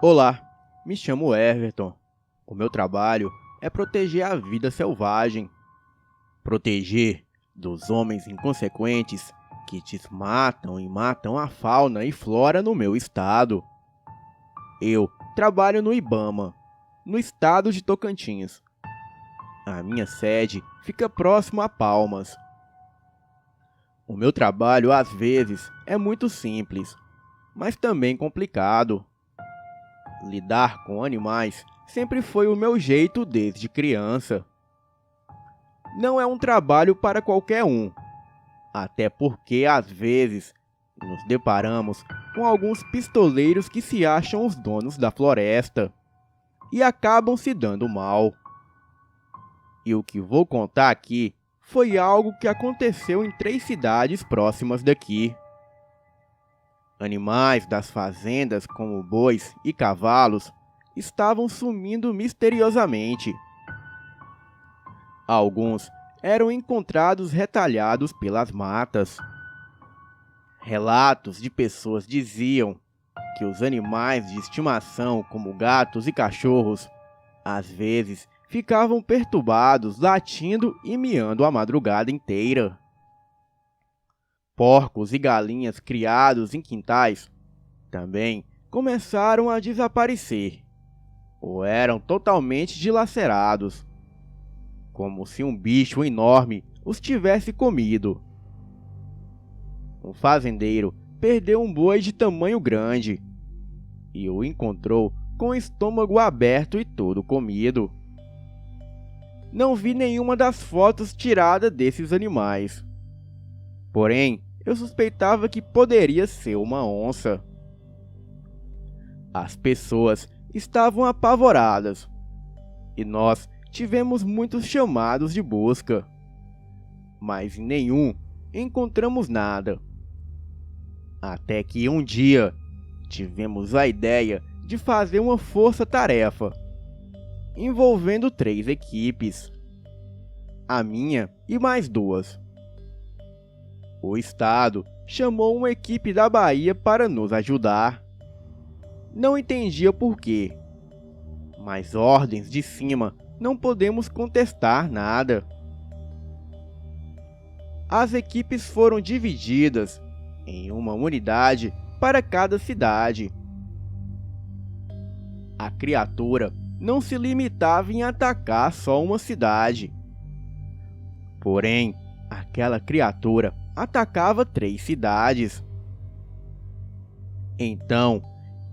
Olá, me chamo Everton. O meu trabalho é proteger a vida selvagem. Proteger dos homens inconsequentes que desmatam e matam a fauna e flora no meu estado. Eu trabalho no IBAMA, no estado de Tocantins. A minha sede fica próximo a Palmas. O meu trabalho, às vezes, é muito simples, mas também complicado. Lidar com animais sempre foi o meu jeito desde criança. Não é um trabalho para qualquer um, até porque às vezes nos deparamos com alguns pistoleiros que se acham os donos da floresta e acabam se dando mal. E o que vou contar aqui foi algo que aconteceu em 3 cidades próximas daqui. Animais das fazendas, como bois e cavalos, estavam sumindo misteriosamente. Alguns eram encontrados retalhados pelas matas. Relatos de pessoas diziam que os animais de estimação, como gatos e cachorros, às vezes ficavam perturbados, latindo e miando a madrugada inteira. Porcos e galinhas criados em quintais também começaram a desaparecer, ou eram totalmente dilacerados, como se um bicho enorme os tivesse comido. Um fazendeiro perdeu um boi de tamanho grande e o encontrou com o estômago aberto e todo comido. Não vi nenhuma das fotos tiradas desses animais. Porém, eu suspeitava que poderia ser uma onça. As pessoas estavam apavoradas e nós tivemos muitos chamados de busca, mas em nenhum encontramos nada. Até que um dia tivemos a ideia de fazer uma força-tarefa, envolvendo 3 equipes, a minha e mais 2. O estado chamou uma equipe da Bahia para nos ajudar. Não entendia por quê, mas ordens de cima não podemos contestar nada. As equipes foram divididas em uma unidade para cada cidade. A criatura não se limitava em atacar só uma cidade. Porém, aquela criatura atacava 3 cidades. Então,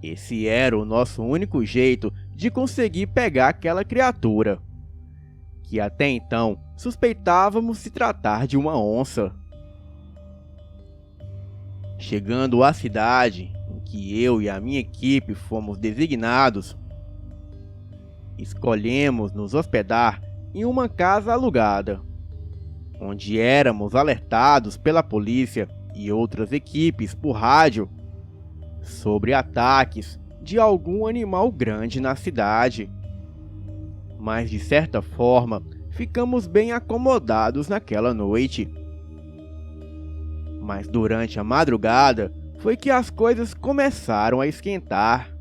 esse era o nosso único jeito de conseguir pegar aquela criatura, que até então suspeitávamos se tratar de uma onça. Chegando à cidade em que eu e a minha equipe fomos designados, escolhemos nos hospedar em uma casa alugada, onde éramos alertados pela polícia e outras equipes por rádio sobre ataques de algum animal grande na cidade. Mas de certa forma, ficamos bem acomodados naquela noite. Mas durante a madrugada foi que as coisas começaram a esquentar.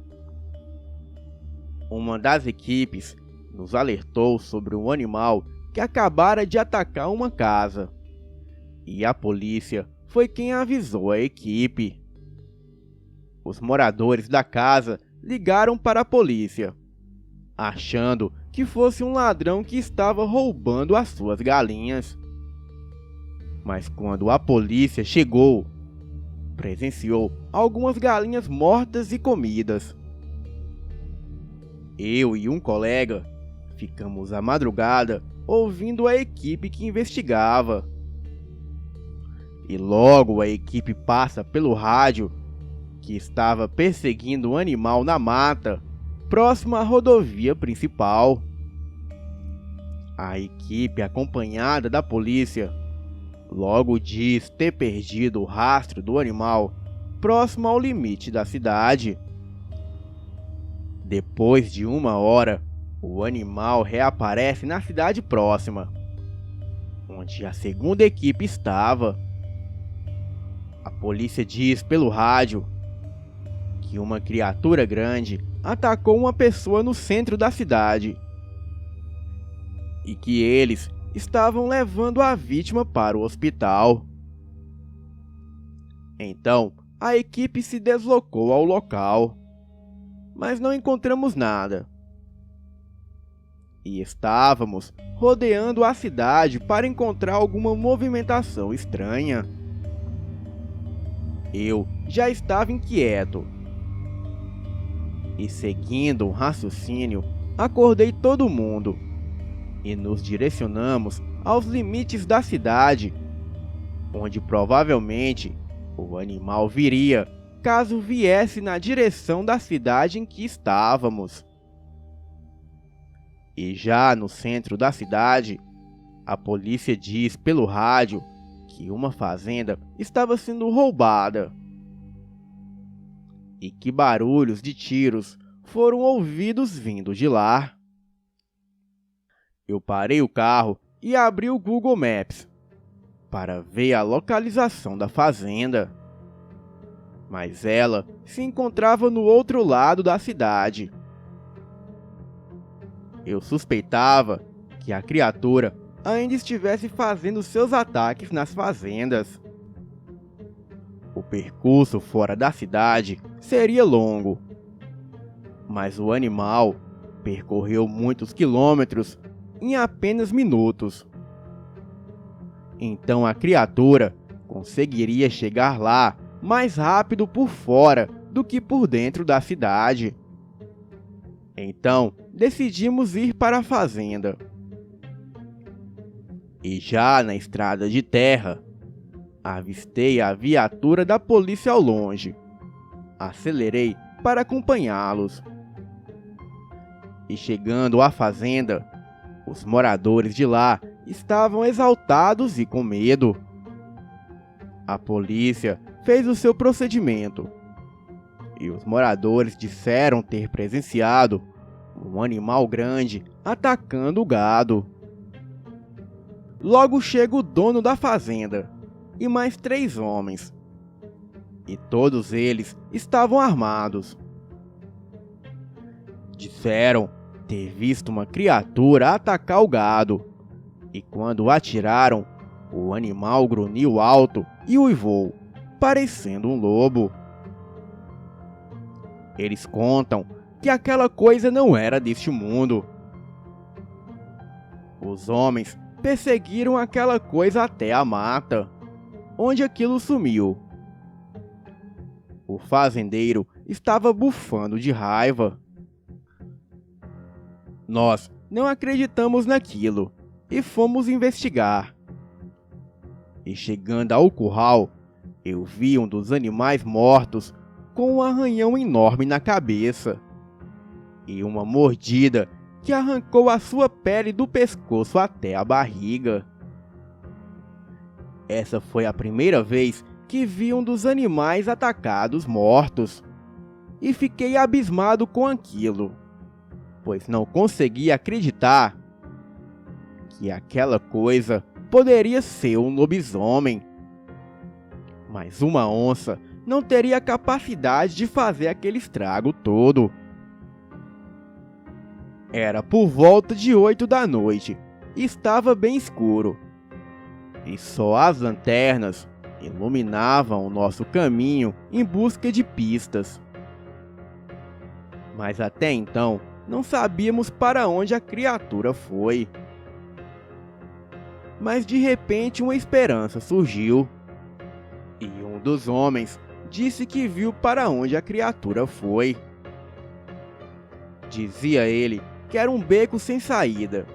Uma das equipes nos alertou sobre um animal que acabara de atacar uma casa, e a polícia foi quem avisou a equipe. Os moradores da casa ligaram para a polícia, achando que fosse um ladrão que estava roubando as suas galinhas. Mas quando a polícia chegou, presenciou algumas galinhas mortas e comidas. Eu e um colega ficamos a madrugada ouvindo a equipe que investigava. E logo a equipe passa pelo rádio que estava perseguindo um animal na mata, próximo à rodovia principal. A equipe, acompanhada da polícia, logo diz ter perdido o rastro do animal próximo ao limite da cidade. Depois de 1 hora, o animal reaparece na cidade próxima, onde a segunda equipe estava. A polícia diz pelo rádio que uma criatura grande atacou uma pessoa no centro da cidade e que eles estavam levando a vítima para o hospital. Então, a equipe se deslocou ao local, mas não encontramos nada. E estávamos rodeando a cidade para encontrar alguma movimentação estranha. Eu já estava inquieto. E seguindo um raciocínio, acordei todo mundo e nos direcionamos aos limites da cidade, onde provavelmente o animal viria caso viesse na direção da cidade em que estávamos. E já no centro da cidade, a polícia diz pelo rádio que uma fazenda estava sendo roubada e que barulhos de tiros foram ouvidos vindo de lá. Eu parei o carro e abri o Google Maps para ver a localização da fazenda, mas ela se encontrava no outro lado da cidade. Eu suspeitava que a criatura ainda estivesse fazendo seus ataques nas fazendas. O percurso fora da cidade seria longo, mas o animal percorreu muitos quilômetros em apenas minutos. Então a criatura conseguiria chegar lá mais rápido por fora do que por dentro da cidade. Então decidimos ir para a fazenda. E já na estrada de terra, avistei a viatura da polícia ao longe. Acelerei para acompanhá-los. E chegando à fazenda, os moradores de lá estavam exaltados e com medo. A polícia fez o seu procedimento e os moradores disseram ter presenciado um animal grande atacando o gado. Logo chega o dono da fazenda e mais 3 homens, e todos eles estavam armados. Disseram ter visto uma criatura atacar o gado, e quando atiraram, o animal grunhiu alto e uivou, parecendo um lobo. Eles contam que aquela coisa não era deste mundo. Os homens perseguiram aquela coisa até a mata, onde aquilo sumiu. O fazendeiro estava bufando de raiva. Nós não acreditamos naquilo e fomos investigar. E chegando ao curral, eu vi um dos animais mortos com um arranhão enorme na cabeça e uma mordida que arrancou a sua pele do pescoço até a barriga. Essa foi a primeira vez que vi um dos animais atacados mortos, e fiquei abismado com aquilo, pois não conseguia acreditar que aquela coisa poderia ser um lobisomem. Mas uma onça não teria a capacidade de fazer aquele estrago todo. Era por volta de 8 da noite e estava bem escuro, e só as lanternas iluminavam o nosso caminho em busca de pistas. Mas até então não sabíamos para onde a criatura foi. Mas de repente uma esperança surgiu, e um dos homens disse que viu para onde a criatura foi. Dizia ele que era um beco sem saída.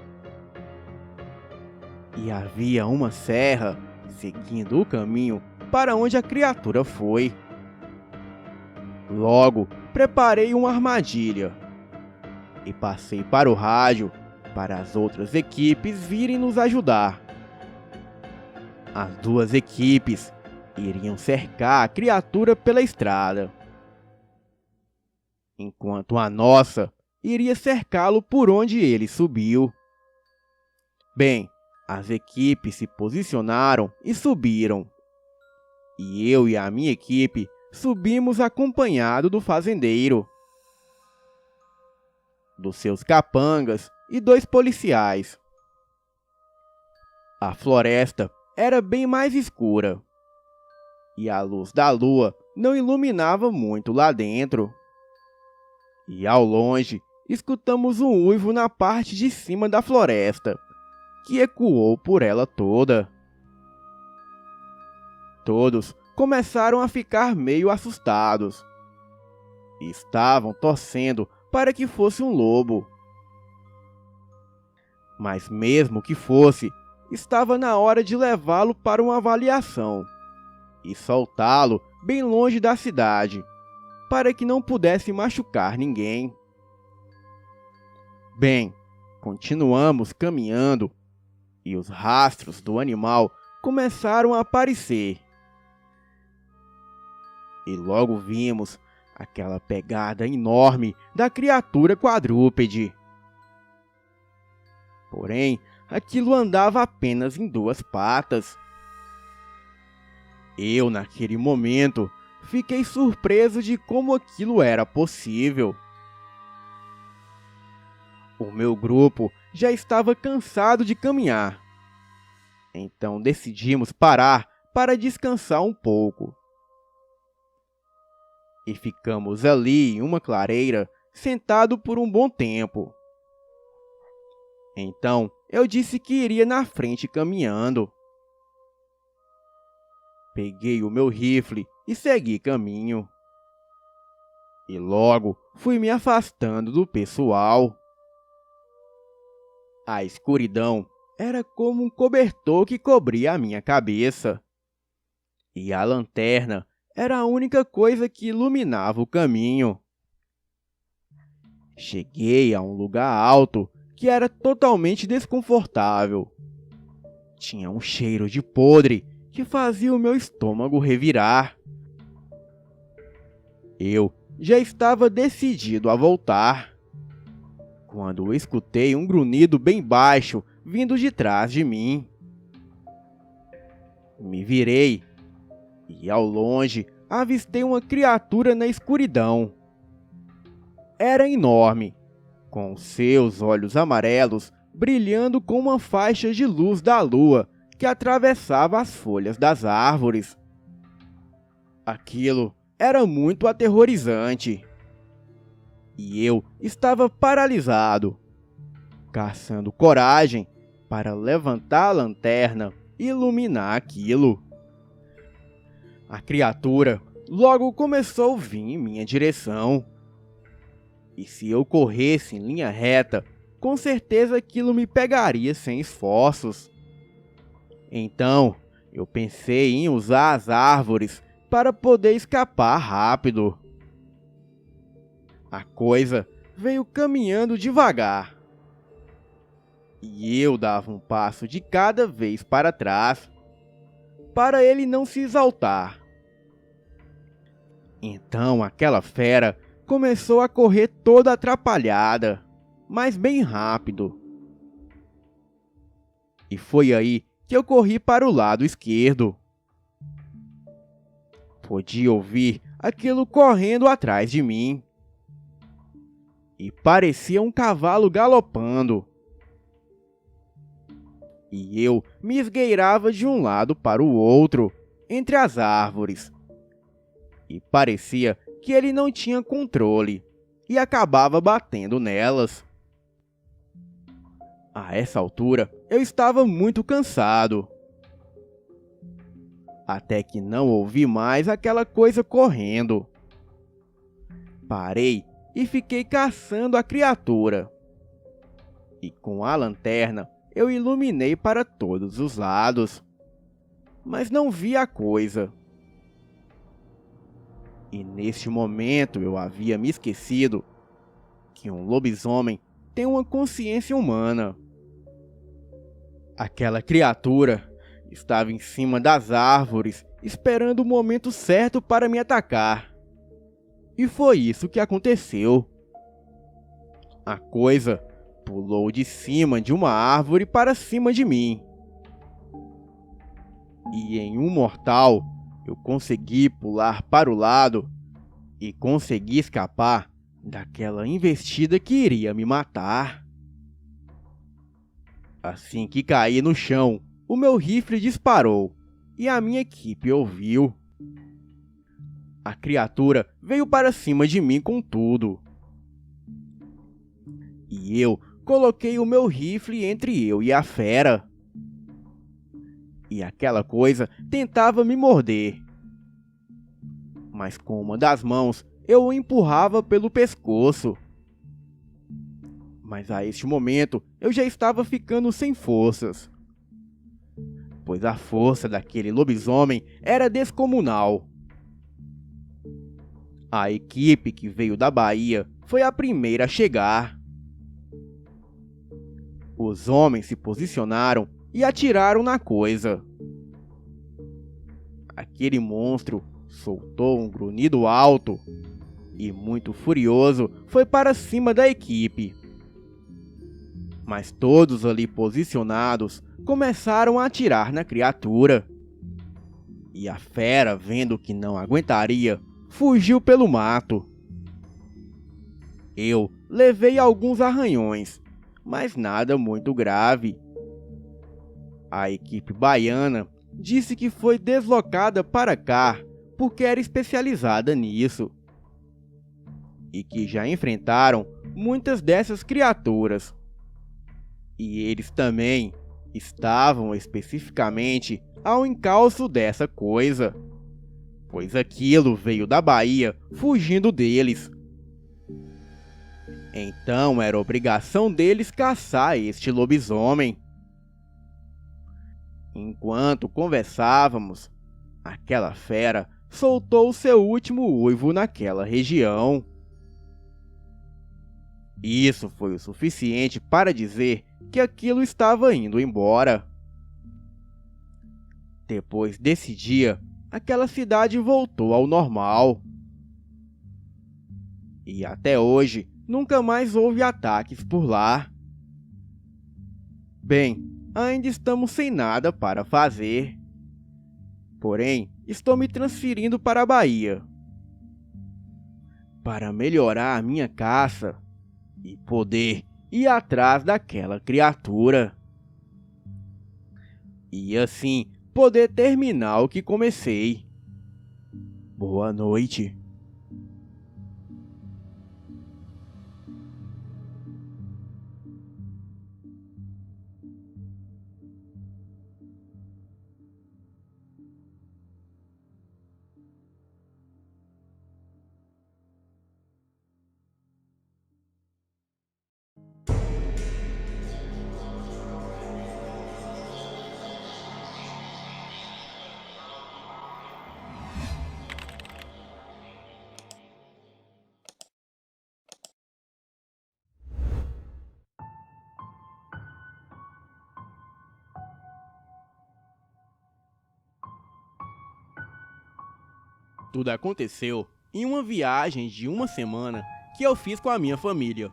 E havia uma serra seguindo o caminho para onde a criatura foi. Logo, preparei uma armadilha e passei para o rádio para as outras equipes virem nos ajudar. As duas equipes iriam cercar a criatura pela estrada, enquanto a nossa iria cercá-lo por onde ele subiu. Bem, as equipes se posicionaram e subiram. E eu e a minha equipe subimos acompanhado do fazendeiro, dos seus capangas e 2 policiais. A floresta era bem mais escura e a luz da lua não iluminava muito lá dentro. E ao longe, escutamos um uivo na parte de cima da floresta, que ecoou por ela toda. Todos começaram a ficar meio assustados. Estavam torcendo para que fosse um lobo. Mas mesmo que fosse, estava na hora de levá-lo para uma avaliação e soltá-lo bem longe da cidade, para que não pudesse machucar ninguém. Bem, continuamos caminhando e os rastros do animal começaram a aparecer. E logo vimos aquela pegada enorme da criatura quadrúpede. Porém, aquilo andava apenas em 2 patas. Eu, naquele momento, fiquei surpreso de como aquilo era possível. O meu grupo já estava cansado de caminhar. Então decidimos parar para descansar um pouco. E ficamos ali em uma clareira, sentado por um bom tempo. Então eu disse que iria na frente caminhando. Peguei o meu rifle e segui caminho. E logo fui me afastando do pessoal. A escuridão era como um cobertor que cobria a minha cabeça. E a lanterna era a única coisa que iluminava o caminho. Cheguei a um lugar alto que era totalmente desconfortável. Tinha um cheiro de podre que fazia o meu estômago revirar. Eu já estava decidido a voltar, quando escutei um grunhido bem baixo vindo de trás de mim. Me virei e, ao longe, avistei uma criatura na escuridão. Era enorme, com seus olhos amarelos brilhando com uma faixa de luz da lua que atravessava as folhas das árvores. Aquilo era muito aterrorizante. E eu estava paralisado, caçando coragem para levantar a lanterna e iluminar aquilo. A criatura logo começou a vir em minha direção. E se eu corresse em linha reta, com certeza aquilo me pegaria sem esforços. Então, eu pensei em usar as árvores para poder escapar rápido. A coisa veio caminhando devagar. E eu dava um passo de cada vez para trás, para ele não se exaltar. Então aquela fera começou a correr toda atrapalhada, mas bem rápido. E foi aí que eu corri para o lado esquerdo. Podia ouvir aquilo correndo atrás de mim. E parecia um cavalo galopando. E eu me esgueirava de um lado para o outro, entre as árvores. E parecia que ele não tinha controle e acabava batendo nelas. A essa altura, eu estava muito cansado. até que não ouvi mais aquela coisa correndo. Parei e fiquei caçando a criatura. E com a lanterna eu iluminei para todos os lados, mas não vi a coisa. E neste momento eu havia me esquecido que um lobisomem tem uma consciência humana. Aquela criatura estava em cima das árvores, esperando o momento certo para me atacar. E foi isso que aconteceu. A coisa pulou de cima de uma árvore para cima de mim. E em um mortal, eu consegui pular para o lado e consegui escapar daquela investida que iria me matar. Assim que caí no chão, o meu rifle disparou e a minha equipe ouviu. A criatura veio para cima de mim com tudo. E eu coloquei o meu rifle entre eu e a fera. E aquela coisa tentava me morder. Mas com uma das mãos eu o empurrava pelo pescoço. Mas a este momento eu já estava ficando sem forças, pois a força daquele lobisomem era descomunal. A equipe que veio da Bahia foi a primeira a chegar. Os homens se posicionaram e atiraram na coisa. Aquele monstro soltou um grunhido alto e, muito furioso, foi para cima da equipe. Mas todos ali posicionados começaram a atirar na criatura. E a fera, vendo que não aguentaria, fugiu pelo mato. Eu levei alguns arranhões, mas nada muito grave. A equipe baiana disse que foi deslocada para cá porque era especializada nisso. E que já enfrentaram muitas dessas criaturas. E eles também estavam especificamente ao encalço dessa coisa, pois aquilo veio da Bahia fugindo deles. Então era obrigação deles caçar este lobisomem. Enquanto conversávamos, aquela fera soltou seu último uivo naquela região. Isso foi o suficiente para dizer que aquilo estava indo embora. Depois desse dia, aquela cidade voltou ao normal. E até hoje, nunca mais houve ataques por lá. Bem, ainda estamos sem nada para fazer. Porém, estou me transferindo para a Bahia para melhorar a minha caça e poder ir atrás daquela criatura. E assim poder terminar o que comecei. Boa noite. Tudo aconteceu em uma viagem de uma semana que eu fiz com a minha família.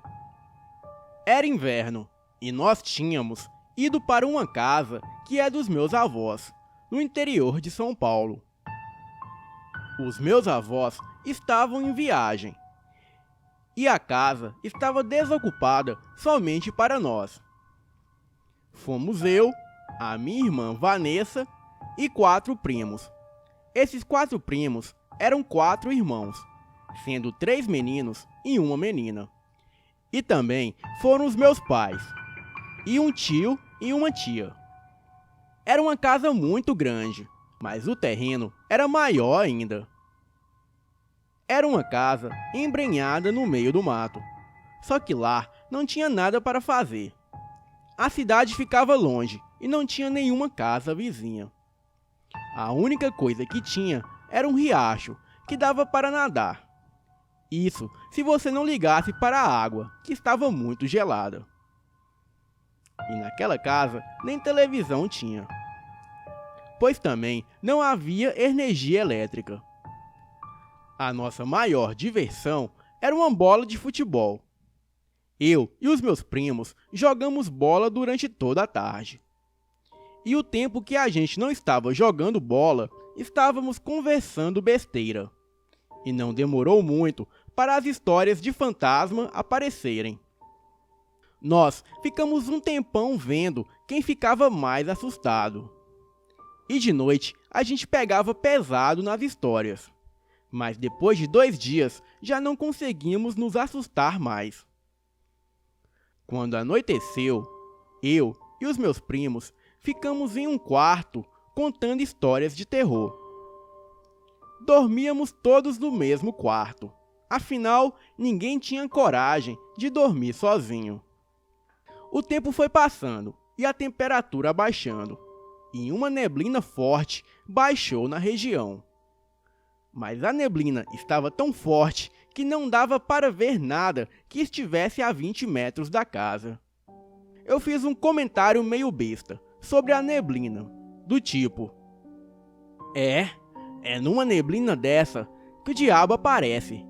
Era inverno e nós tínhamos ido para uma casa que é dos meus avós, no interior de São Paulo. Os meus avós estavam em viagem e a casa estava desocupada somente para nós. Fomos eu, a minha irmã Vanessa e 4 primos. Esses 4 primos eram 4 irmãos, sendo 3 meninos e uma menina. E também foram os meus pais, e um tio e uma tia. Era uma casa muito grande, mas o terreno era maior ainda. Era uma casa embrenhada no meio do mato, só que lá não tinha nada para fazer. A cidade ficava longe e não tinha nenhuma casa vizinha. A única coisa que tinha era um riacho que dava para nadar. Isso se você não ligasse para a água, que estava muito gelada. E naquela casa nem televisão tinha, pois também não havia energia elétrica. A nossa maior diversão era uma bola de futebol. Eu e os meus primos jogamos bola durante toda a tarde. E o tempo que a gente não estava jogando bola, estávamos conversando besteira. E não demorou muito para as histórias de fantasma aparecerem. Nós ficamos um tempão vendo quem ficava mais assustado. E de noite a gente pegava pesado nas histórias. Mas depois de 2 dias já não conseguimos nos assustar mais. Quando anoiteceu, eu e os meus primos ficamos em um quarto contando histórias de terror. Dormíamos todos no mesmo quarto, afinal ninguém tinha coragem de dormir sozinho. O tempo foi passando e a temperatura baixando, e uma neblina forte baixou na região. Mas a neblina estava tão forte que não dava para ver nada que estivesse a 20 metros da casa. Eu fiz um comentário meio besta sobre a neblina, do tipo: É numa neblina dessa que o diabo aparece.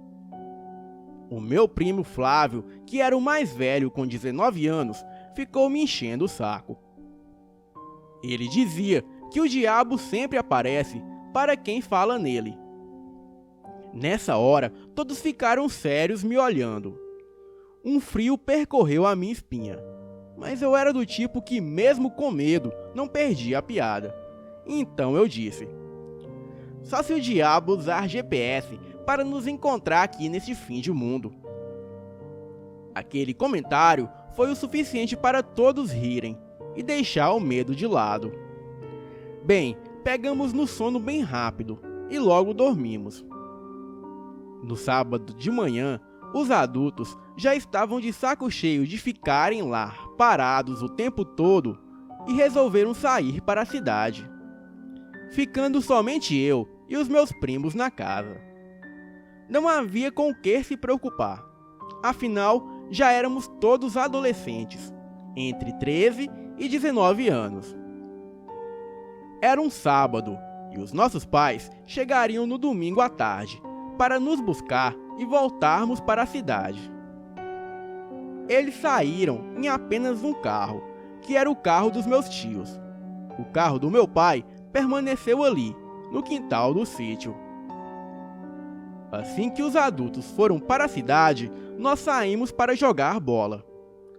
O meu primo Flávio, que era o mais velho com 19 anos, ficou me enchendo o saco. Ele dizia que o diabo sempre aparece para quem fala nele. Nessa hora, todos ficaram sérios me olhando. Um frio percorreu a minha espinha, mas eu era do tipo que, mesmo com medo, não perdia a piada. Então eu disse: só se o diabo usar GPS para nos encontrar aqui nesse fim de mundo. Aquele comentário foi o suficiente para todos rirem e deixar o medo de lado. Bem, pegamos no sono bem rápido e logo dormimos. No sábado de manhã, os adultos já estavam de saco cheio de ficarem lá parados o tempo todo e resolveram sair para a cidade, ficando somente eu e os meus primos na casa. Não havia com o que se preocupar, afinal já éramos todos adolescentes, entre 13 e 19 anos. Era um sábado e os nossos pais chegariam no domingo à tarde para nos buscar e voltarmos para a cidade. Eles saíram em apenas um carro, que era o carro dos meus tios. O carro do meu pai permaneceu ali, no quintal do sítio. Assim que os adultos foram para a cidade, nós saímos para jogar bola.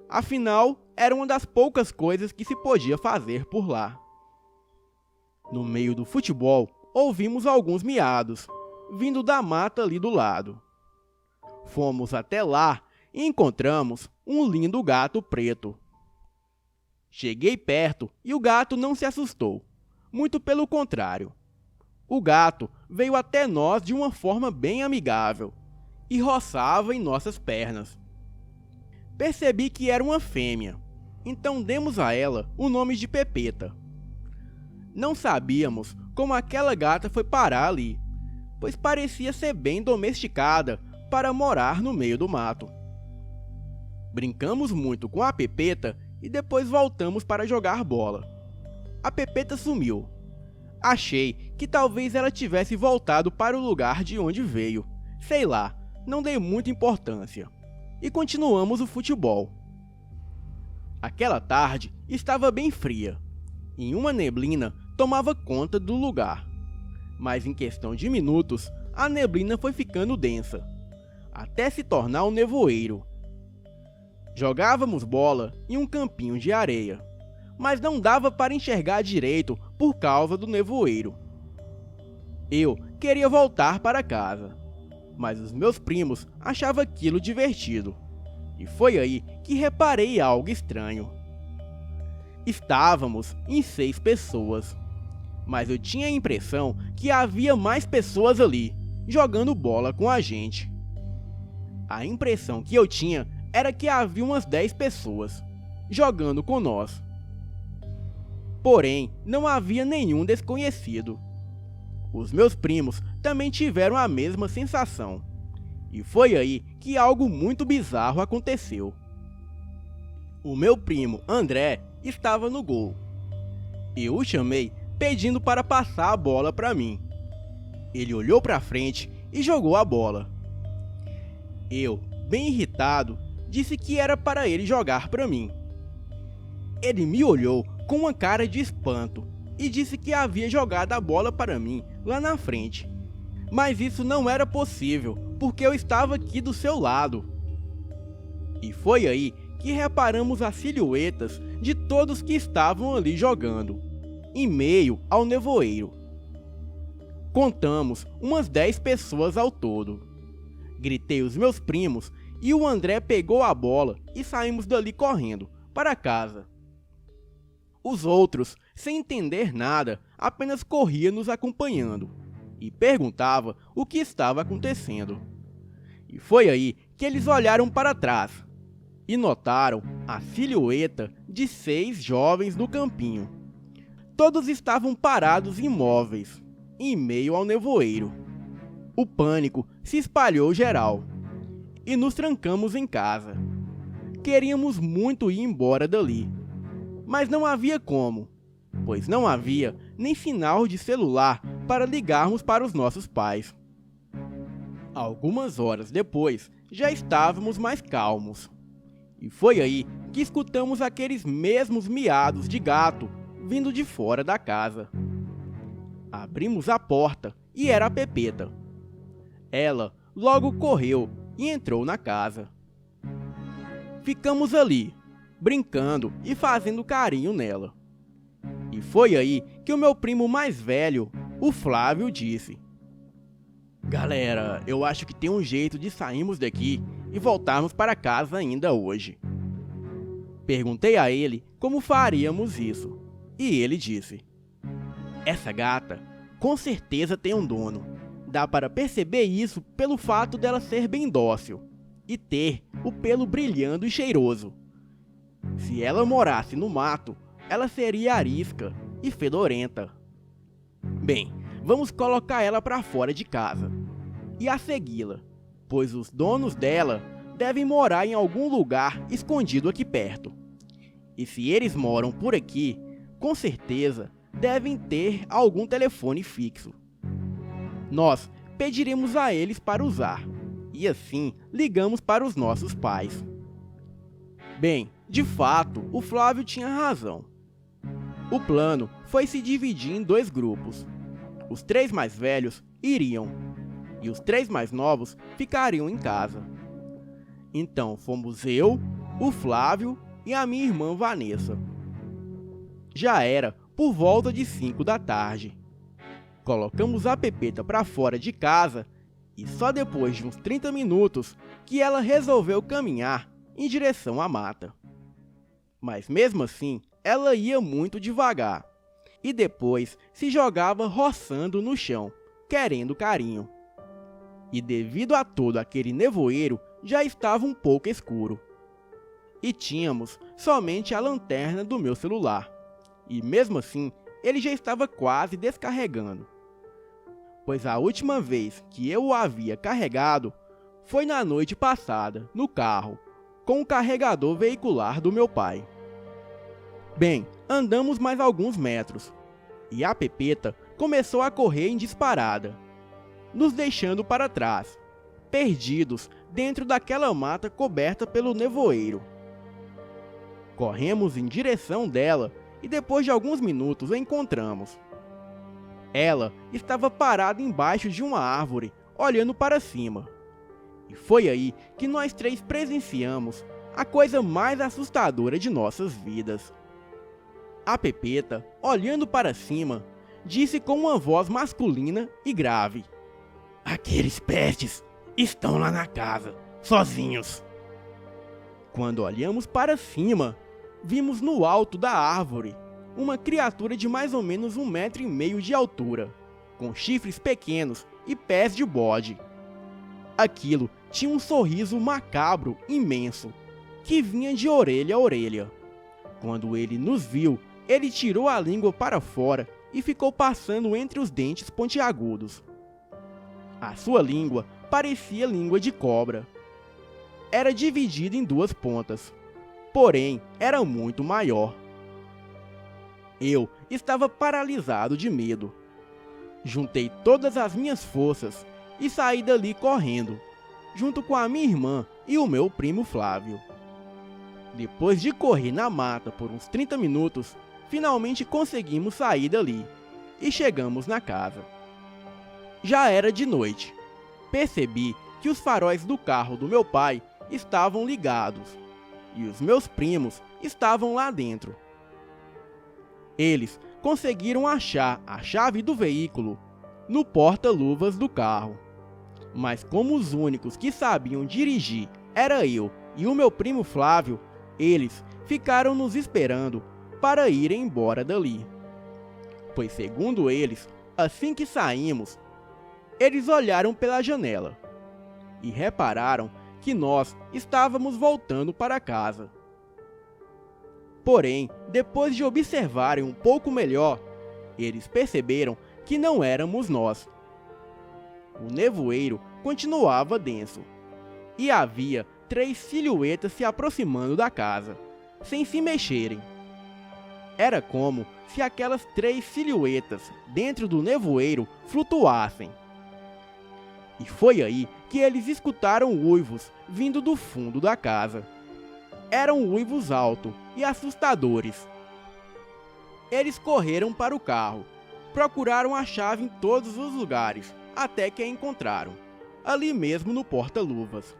Afinal, era uma das poucas coisas que se podia fazer por lá. No meio do futebol, ouvimos alguns miados, vindo da mata ali do lado. Fomos até lá e encontramos um lindo gato preto. Cheguei perto e o gato não se assustou, muito pelo contrário. O gato veio até nós de uma forma bem amigável e roçava em nossas pernas. Percebi que era uma fêmea, então demos a ela o nome de Pepeta. Não sabíamos como aquela gata foi parar ali, pois parecia ser bem domesticada para morar no meio do mato. Brincamos muito com a Pepeta e depois voltamos para jogar bola. A Pepeta sumiu. Achei que talvez ela tivesse voltado para o lugar de onde veio. Sei lá, não dei muita importância. E continuamos o futebol. Aquela tarde estava bem fria, e uma neblina tomava conta do lugar. Mas em questão de minutos, a neblina foi ficando densa, até se tornar um nevoeiro. Jogávamos bola em um campinho de areia, mas não dava para enxergar direito por causa do nevoeiro. Eu queria voltar para casa, mas os meus primos achavam aquilo divertido. E foi aí que reparei algo estranho. Estávamos em 6 pessoas. mas eu tinha a impressão que havia mais pessoas ali, jogando bola com a gente. A impressão que eu tinha era que havia umas 10 pessoas, jogando com nós. Porém, não havia nenhum desconhecido. Os meus primos também tiveram a mesma sensação. E foi aí que algo muito bizarro aconteceu. O meu primo, André, estava no gol. Eu o chamei pedindo para passar a bola para mim. Ele olhou para frente e jogou a bola. Eu, bem irritado, disse que era para ele jogar para mim. Ele me olhou com uma cara de espanto e disse que havia jogado a bola para mim lá na frente. Mas isso não era possível, porque eu estava aqui do seu lado. E foi aí que reparamos as silhuetas de todos que estavam ali jogando, em meio ao nevoeiro. Contamos umas 10 pessoas ao todo. Gritei os meus primos e o André pegou a bola e saímos dali correndo para casa. Os outros, sem entender nada, apenas corriam nos acompanhando e perguntava o que estava acontecendo. E foi aí que eles olharam para trás e notaram a silhueta de 6 jovens no campinho. Todos estavam parados imóveis, em meio ao nevoeiro. O pânico se espalhou geral e nos trancamos em casa. Queríamos muito ir embora dali, mas não havia como, pois não havia nem sinal de celular para ligarmos para os nossos pais. Algumas horas depois, já estávamos mais calmos. E foi aí que escutamos aqueles mesmos miados de gato vindo de fora da casa. Abrimos a porta e era a Pepeta. Ela logo correu e entrou na casa. Ficamos ali, brincando e fazendo carinho nela. E foi aí que o meu primo mais velho, o Flávio, disse: "Galera, eu acho que tem um jeito de sairmos daqui e voltarmos para casa ainda hoje." Perguntei a ele como faríamos isso, e ele disse: "Essa gata com certeza tem um dono. Dá para perceber isso pelo fato dela ser bem dócil e ter o pelo brilhando e cheiroso. Se ela morasse no mato, ela seria arisca e fedorenta. Bem, vamos colocar ela para fora de casa e a segui-la, pois os donos dela devem morar em algum lugar escondido aqui perto. E se eles moram por aqui, com certeza devem ter algum telefone fixo. Nós pediremos a eles para usar, e assim ligamos para os nossos pais." Bem, de fato, o Flávio tinha razão. O plano foi se dividir em 2 grupos. Os 3 mais velhos iriam, e os 3 mais novos ficariam em casa. Então fomos eu, o Flávio e a minha irmã Vanessa. Já era por volta de 5 da tarde. Colocamos a Pepeta para fora de casa e só depois de uns 30 minutos que ela resolveu caminhar em direção à mata. Mas mesmo assim, ela ia muito devagar e depois se jogava roçando no chão, querendo carinho. E devido a todo aquele nevoeiro, já estava um pouco escuro. E tínhamos somente a lanterna do meu celular. E mesmo assim, ele já estava quase descarregando, pois a última vez que eu o havia carregado foi na noite passada, no carro, com o carregador veicular do meu pai. Bem, andamos mais alguns metros, e a Pepeta começou a correr em disparada, nos deixando para trás, perdidos dentro daquela mata coberta pelo nevoeiro. Corremos em direção dela e depois de alguns minutos a encontramos. Ela estava parada embaixo de uma árvore, olhando para cima. E foi aí que nós 3 presenciamos a coisa mais assustadora de nossas vidas. A Pepeta, olhando para cima, disse com uma voz masculina e grave: "Aqueles pestes estão lá na casa, sozinhos." Quando olhamos para cima, vimos no alto da árvore uma criatura de mais ou menos 1,5 metro de altura, com chifres pequenos e pés de bode. Aquilo tinha um sorriso macabro imenso, que vinha de orelha a orelha. Quando ele nos viu, ele tirou a língua para fora e ficou passando entre os dentes pontiagudos. A sua língua parecia língua de cobra. Era dividida em 2 pontas, porém era muito maior. Eu estava paralisado de medo. Juntei todas as minhas forças e saí dali correndo, junto com a minha irmã e o meu primo Flávio. Depois de correr na mata por uns 30 minutos, finalmente conseguimos sair dali e chegamos na casa. Já era de noite. Percebi que os faróis do carro do meu pai estavam ligados e os meus primos estavam lá dentro. Eles conseguiram achar a chave do veículo no porta-luvas do carro. Mas como os únicos que sabiam dirigir era eu e o meu primo Flávio, eles ficaram nos esperando para irem embora dali. Pois segundo eles, assim que saímos, eles olharam pela janela e repararam que nós estávamos voltando para casa. Porém, depois de observarem um pouco melhor, eles perceberam que não éramos nós. O nevoeiro continuava denso, e havia 3 silhuetas se aproximando da casa, sem se mexerem. Era como se aquelas 3 silhuetas dentro do nevoeiro flutuassem. E foi aí que eles escutaram uivos vindo do fundo da casa. Eram uivos altos e assustadores. Eles correram para o carro, procuraram a chave em todos os lugares, até que a encontraram, ali mesmo no porta-luvas.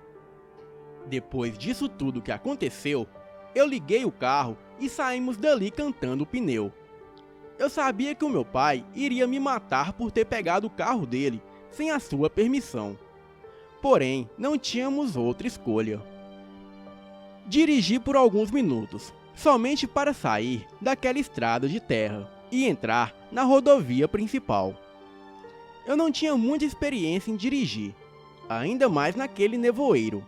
Depois disso tudo que aconteceu, eu liguei o carro e saímos dali cantando o pneu. Eu sabia que o meu pai iria me matar por ter pegado o carro dele sem a sua permissão. Porém, não tínhamos outra escolha. Dirigi por alguns minutos, somente para sair daquela estrada de terra e entrar na rodovia principal. Eu não tinha muita experiência em dirigir, ainda mais naquele nevoeiro.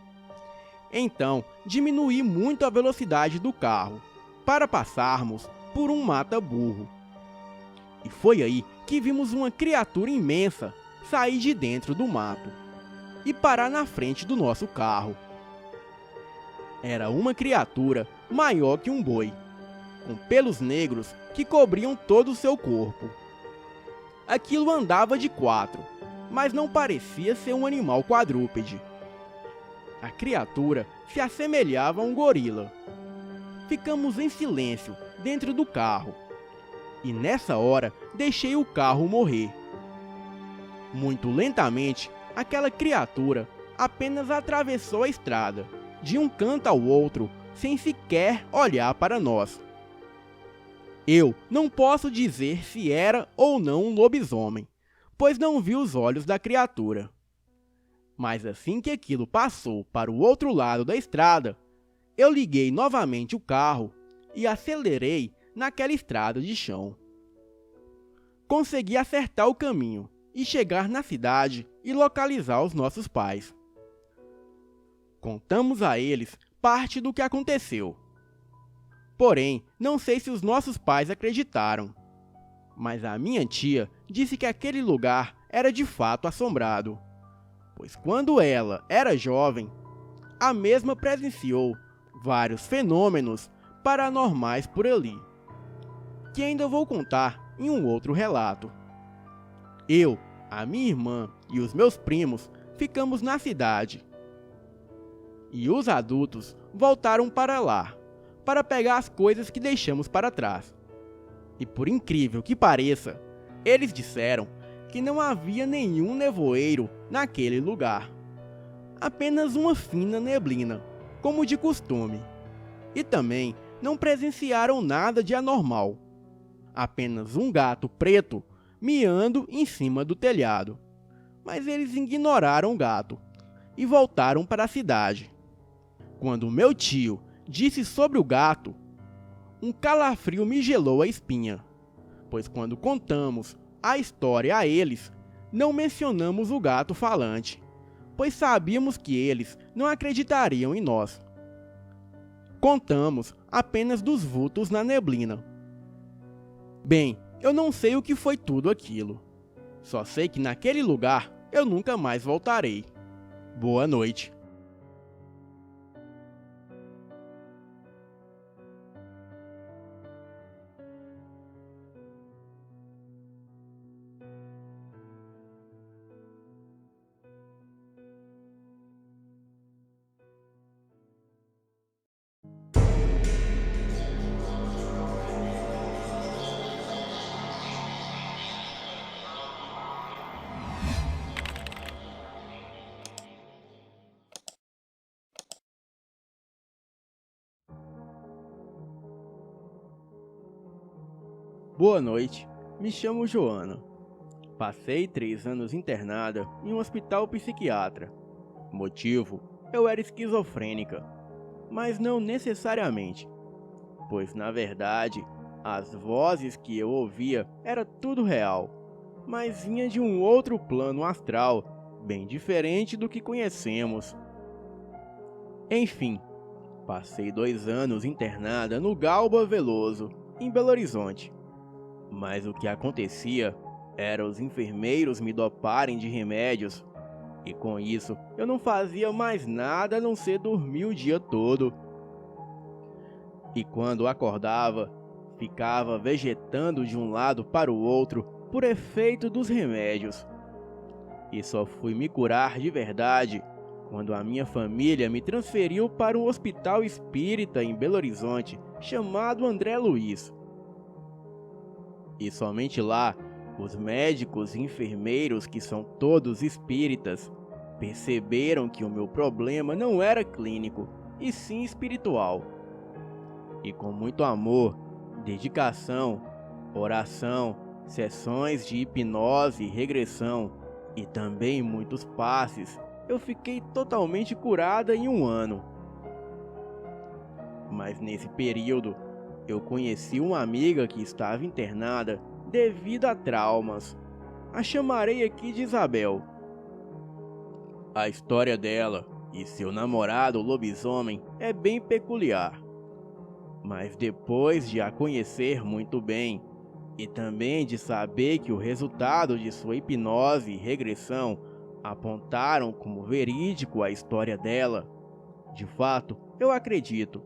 Então, diminuí muito a velocidade do carro, para passarmos por um mata-burro. E foi aí que vimos uma criatura imensa sair de dentro do mato e parar na frente do nosso carro. Era uma criatura maior que um boi, com pelos negros que cobriam todo o seu corpo. Aquilo andava de 4, mas não parecia ser um animal quadrúpede. A criatura se assemelhava a um gorila. Ficamos em silêncio dentro do carro, e nessa hora deixei o carro morrer. Muito lentamente, aquela criatura apenas atravessou a estrada, de um canto ao outro, sem sequer olhar para nós. Eu não posso dizer se era ou não um lobisomem, pois não vi os olhos da criatura. Mas assim que aquilo passou para o outro lado da estrada, eu liguei novamente o carro e acelerei naquela estrada de chão. Consegui acertar o caminho e chegar na cidade e localizar os nossos pais. Contamos a eles parte do que aconteceu. Porém, não sei se os nossos pais acreditaram, mas a minha tia disse que aquele lugar era de fato assombrado, pois quando ela era jovem, a mesma presenciou vários fenômenos paranormais por ali, que ainda vou contar em um outro relato. Eu, a minha irmã e os meus primos ficamos na cidade, e os adultos voltaram para lá, para pegar as coisas que deixamos para trás. E por incrível que pareça, eles disseram que não havia nenhum nevoeiro naquele lugar. Apenas uma fina neblina, como de costume. E também não presenciaram nada de anormal. Apenas um gato preto miando em cima do telhado. Mas eles ignoraram o gato e voltaram para a cidade. Quando meu tio disse sobre o gato, um calafrio me gelou a espinha, pois quando contamos a história a eles, não mencionamos o gato falante, pois sabíamos que eles não acreditariam em nós. Contamos apenas dos vultos na neblina. Bem, eu não sei o que foi tudo aquilo. Só sei que naquele lugar eu nunca mais voltarei. Boa noite. Boa noite, me chamo Joana. Passei 3 anos internada em um hospital psiquiatra. Motivo, eu era esquizofrênica, mas não necessariamente, pois na verdade, as vozes que eu ouvia era tudo real, mas vinha de um outro plano astral, bem diferente do que conhecemos. Enfim, passei 2 anos internada no Galba Veloso, em Belo Horizonte. Mas o que acontecia era os enfermeiros me doparem de remédios, e com isso eu não fazia mais nada a não ser dormir o dia todo. E quando acordava, ficava vegetando de um lado para o outro por efeito dos remédios. E só fui me curar de verdade quando a minha família me transferiu para um hospital espírita em Belo Horizonte chamado André Luiz. E somente lá, os médicos e enfermeiros, que são todos espíritas, perceberam que o meu problema não era clínico, e sim espiritual. E com muito amor, dedicação, oração, sessões de hipnose e regressão, e também muitos passes, eu fiquei totalmente curada em 1 ano. Mas nesse período, eu conheci uma amiga que estava internada devido a traumas. A chamarei aqui de Isabel. A história dela e seu namorado lobisomem é bem peculiar. Mas depois de a conhecer muito bem, e também de saber que o resultado de sua hipnose e regressão apontaram como verídico a história dela, de fato, eu acredito.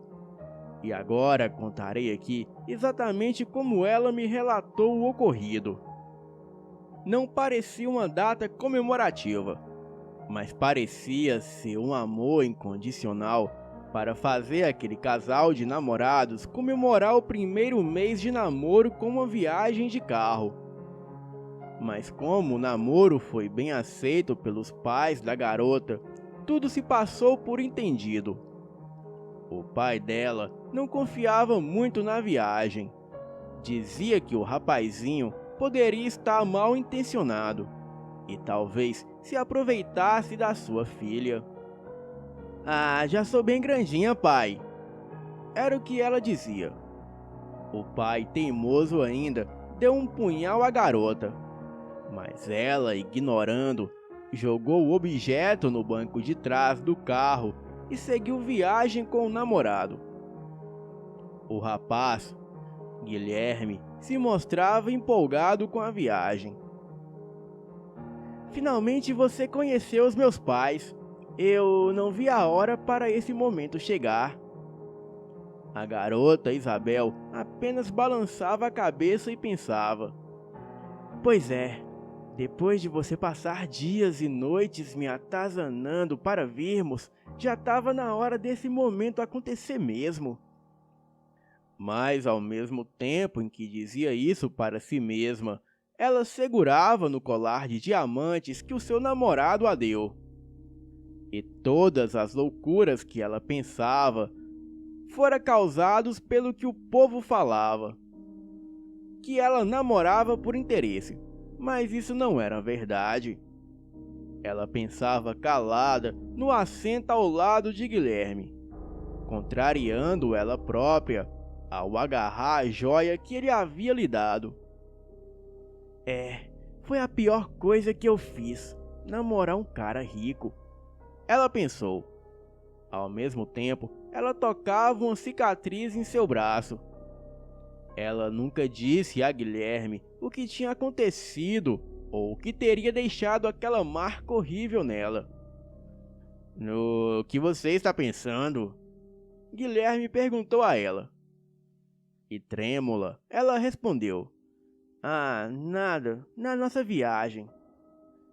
E agora contarei aqui exatamente como ela me relatou o ocorrido. Não parecia uma data comemorativa, mas parecia ser um amor incondicional para fazer aquele casal de namorados comemorar o primeiro mês de namoro com uma viagem de carro. Mas como o namoro foi bem aceito pelos pais da garota, tudo se passou por entendido. O pai dela não confiava muito na viagem. Dizia que o rapazinho poderia estar mal intencionado e talvez se aproveitasse da sua filha. "Ah, já sou bem grandinha, pai", era o que ela dizia. O pai, teimoso ainda, deu um punhal à garota, mas ela, ignorando, jogou o objeto no banco de trás do carro e seguiu viagem com o namorado. O rapaz, Guilherme, se mostrava empolgado com a viagem. "Finalmente você conheceu os meus pais. Eu não vi a hora para esse momento chegar." A garota Isabel apenas balançava a cabeça e pensava: "Pois é, depois de você passar dias e noites me atazanando para virmos, já estava na hora desse momento acontecer mesmo." Mas ao mesmo tempo em que dizia isso para si mesma, ela segurava no colar de diamantes que o seu namorado a deu. E todas as loucuras que ela pensava foram causadas pelo que o povo falava, que ela namorava por interesse, mas isso não era verdade. Ela pensava calada no assento ao lado de Guilherme, contrariando ela própria, ao agarrar a joia que ele havia lhe dado. Foi a pior coisa que eu fiz, namorar um cara rico, ela pensou. Ao mesmo tempo, ela tocava uma cicatriz em seu braço. Ela nunca disse a Guilherme o que tinha acontecido ou o que teria deixado aquela marca horrível nela. No que você está pensando? Guilherme perguntou a ela. E trêmula, ela respondeu: nada, na nossa viagem.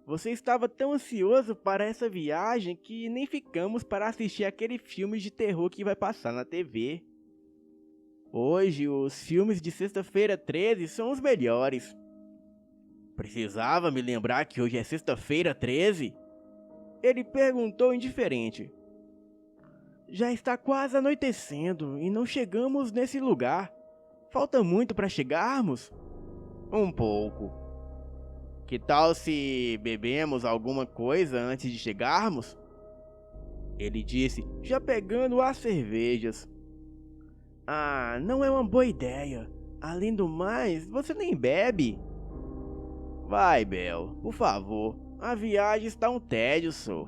Você estava tão ansioso para essa viagem que nem ficamos para assistir aquele filme de terror que vai passar na TV. Hoje, os filmes de Sexta-feira 13 são os melhores. Precisava me lembrar que hoje é Sexta-feira 13? Ele perguntou indiferente. Já está quase anoitecendo e não chegamos nesse lugar. Falta muito para chegarmos? Um pouco. Que tal se bebemos alguma coisa antes de chegarmos? Ele disse, já pegando as cervejas. Não é uma boa ideia. Além do mais, você nem bebe. Vai, Bel, por favor. A viagem está um tédio, só.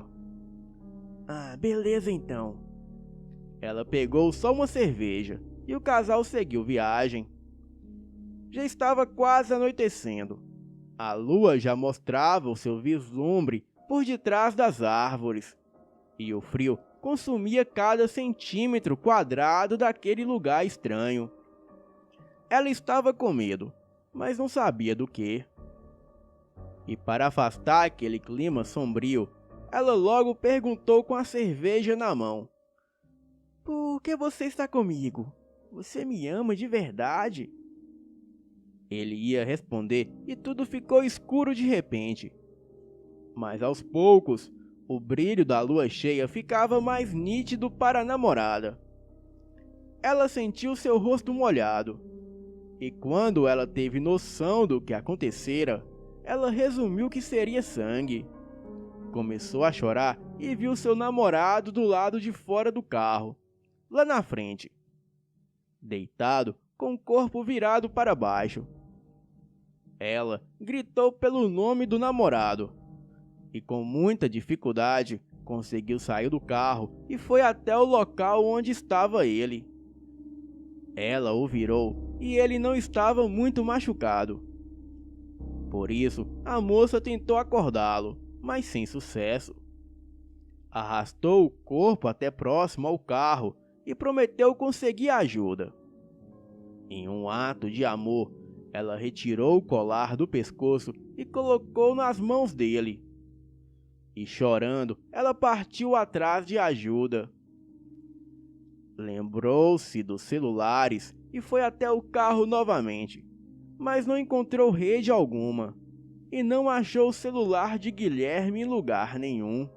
Beleza então. Ela pegou só uma cerveja e o casal seguiu viagem. Já estava quase anoitecendo. A lua já mostrava o seu vislumbre por detrás das árvores. E o frio consumia cada centímetro quadrado daquele lugar estranho. Ela estava com medo, mas não sabia do que. E para afastar aquele clima sombrio, ela logo perguntou com a cerveja na mão: Por que você está comigo? Você me ama de verdade? Ele ia responder e tudo ficou escuro de repente. Mas aos poucos, o brilho da lua cheia ficava mais nítido para a namorada. Ela sentiu seu rosto molhado. E quando ela teve noção do que acontecera, ela resumiu que seria sangue. Começou a chorar e viu seu namorado do lado de fora do carro, lá na frente, deitado com o corpo virado para baixo. Ela gritou pelo nome do namorado e com muita dificuldade conseguiu sair do carro e foi até o local onde estava ele. Ela o virou e ele não estava muito machucado. Por isso, a moça tentou acordá-lo, mas sem sucesso. Arrastou o corpo até próximo ao carro e prometeu conseguir ajuda. Em um ato de amor, ela retirou o colar do pescoço e colocou nas mãos dele. E chorando, ela partiu atrás de ajuda. Lembrou-se dos celulares e foi até o carro novamente, mas não encontrou rede alguma e não achou o celular de Guilherme em lugar nenhum.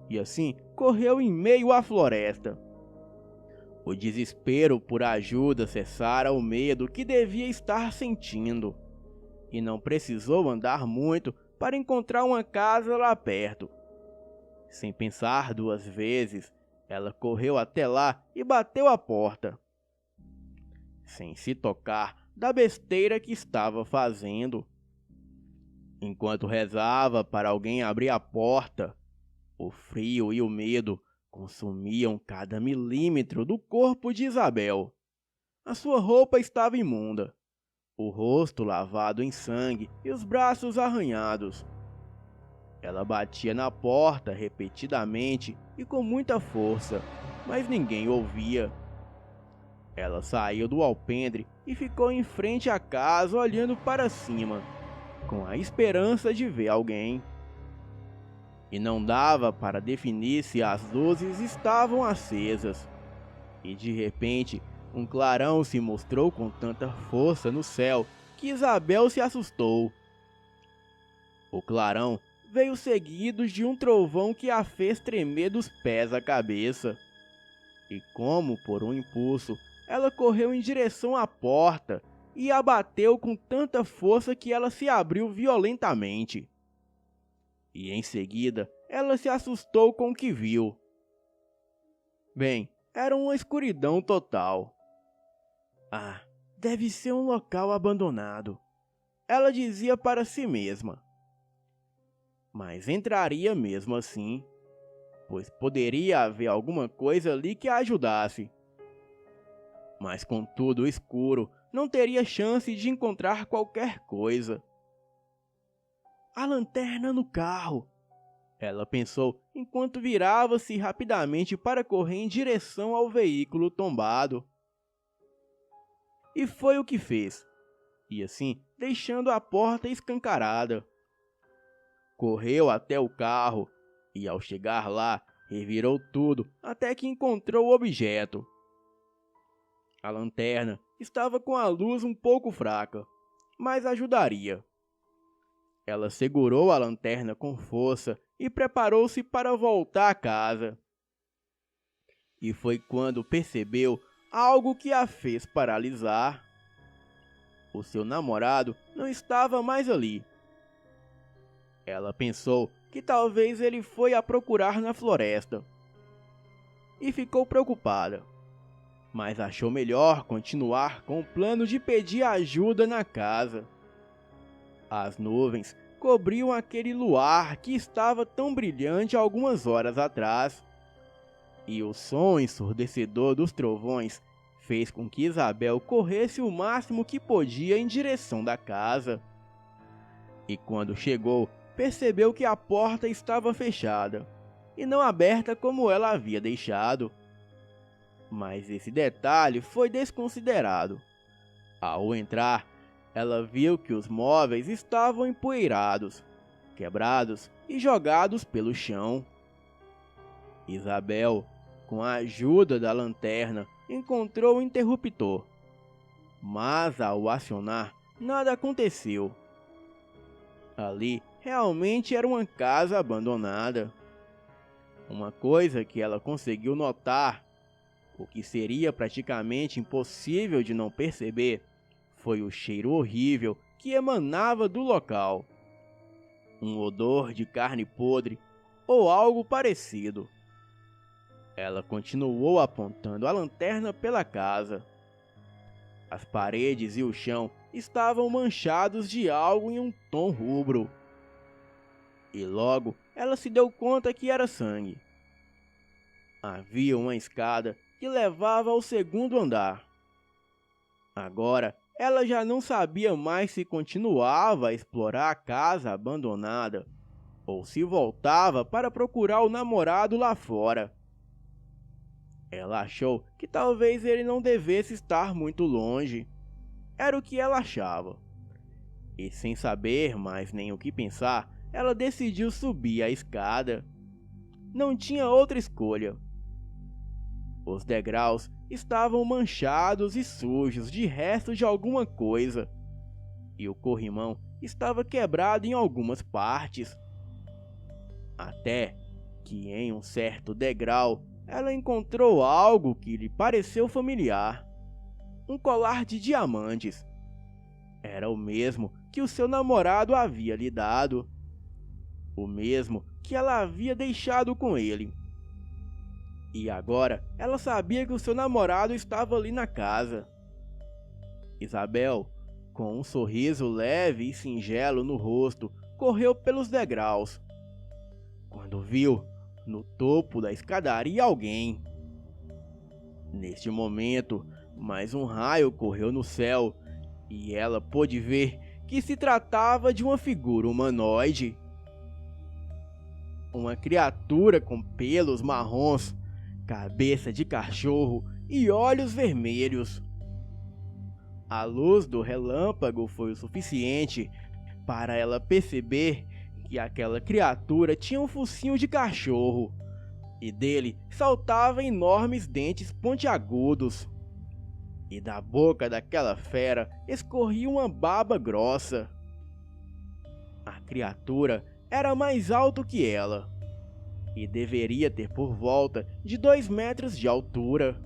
E assim correu em meio à floresta. O desespero por ajuda cessara o medo que devia estar sentindo, e não precisou andar muito para encontrar uma casa lá perto. Sem pensar duas vezes, ela correu até lá e bateu a porta, sem se tocar da besteira que estava fazendo. Enquanto rezava para alguém abrir a porta, o frio e o medo consumiam cada milímetro do corpo de Isabel. A sua roupa estava imunda, o rosto lavado em sangue e os braços arranhados. Ela batia na porta repetidamente e com muita força, mas ninguém ouvia. Ela saiu do alpendre e ficou em frente à casa olhando para cima, com a esperança de ver alguém. E não dava para definir se as luzes estavam acesas. E de repente, um clarão se mostrou com tanta força no céu que Isabel se assustou. O clarão veio seguido de um trovão que a fez tremer dos pés à cabeça. E como por um impulso, ela correu em direção à porta e a bateu com tanta força que ela se abriu violentamente. E em seguida, ela se assustou com o que viu. Bem, era uma escuridão total. Ah, deve ser um local abandonado, ela dizia para si mesma. Mas entraria mesmo assim, pois poderia haver alguma coisa ali que a ajudasse. Mas com tudo escuro, não teria chance de encontrar qualquer coisa. A lanterna no carro, ela pensou enquanto virava-se rapidamente para correr em direção ao veículo tombado. E foi o que fez, e assim deixando a porta escancarada. Correu até o carro e, ao chegar lá, revirou tudo até que encontrou o objeto. A lanterna estava com a luz um pouco fraca, mas ajudaria. Ela segurou a lanterna com força e preparou-se para voltar a casa. E foi quando percebeu algo que a fez paralisar. O seu namorado não estava mais ali. Ela pensou que talvez ele foi a procurar na floresta. E ficou preocupada, mas achou melhor continuar com o plano de pedir ajuda na casa. As nuvens cobriam aquele luar que estava tão brilhante algumas horas atrás, e o som ensurdecedor dos trovões fez com que Isabel corresse o máximo que podia em direção da casa. E quando chegou, percebeu que a porta estava fechada, e não aberta como ela havia deixado. Mas esse detalhe foi desconsiderado. Ao entrar, ela viu que os móveis estavam empoeirados, quebrados e jogados pelo chão. Isabel, com a ajuda da lanterna, encontrou o interruptor. Mas ao o acionar, nada aconteceu. Ali realmente era uma casa abandonada. Uma coisa que ela conseguiu notar, o que seria praticamente impossível de não perceber, foi o cheiro horrível que emanava do local. Um odor de carne podre ou algo parecido. Ela continuou apontando a lanterna pela casa. As paredes e o chão estavam manchados de algo em um tom rubro. E logo ela se deu conta que era sangue. Havia uma escada que levava ao segundo andar. Agora ela já não sabia mais se continuava a explorar a casa abandonada ou se voltava para procurar o namorado lá fora. Ela achou que talvez ele não devesse estar muito longe. Era o que ela achava. E sem saber mais nem o que pensar, ela decidiu subir a escada. Não tinha outra escolha. Os degraus estavam manchados e sujos de restos de alguma coisa, e o corrimão estava quebrado em algumas partes. Até que em um certo degrau ela encontrou algo que lhe pareceu familiar. Um colar de diamantes. Era o mesmo que o seu namorado havia lhe dado. O mesmo que ela havia deixado com ele. E agora ela sabia que o seu namorado estava ali na casa. Isabel, com um sorriso leve e singelo no rosto, correu pelos degraus. Quando viu, no topo da escadaria, alguém. Neste momento, mais um raio correu no céu e ela pôde ver que se tratava de uma figura humanoide. Uma criatura com pelos marrons, cabeça de cachorro e olhos vermelhos. A luz do relâmpago foi o suficiente para ela perceber que aquela criatura tinha um focinho de cachorro e dele saltavam enormes dentes pontiagudos. E da boca daquela fera escorria uma baba grossa. A criatura era mais alta que ela e deveria ter por volta de 2 metros de altura.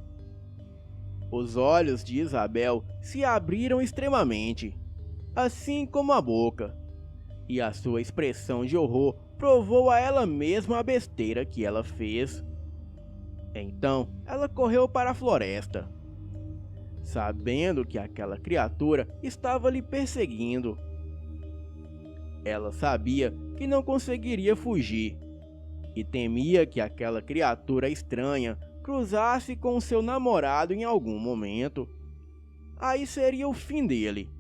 Os olhos de Isabel se abriram extremamente, assim como a boca, e a sua expressão de horror provou a ela mesma a besteira que ela fez. Então ela correu para a floresta. sabendo que aquela criatura estava lhe perseguindo. Ela sabia que não conseguiria fugir e temia que aquela criatura estranha cruzasse com seu namorado em algum momento. Aí seria o fim dele.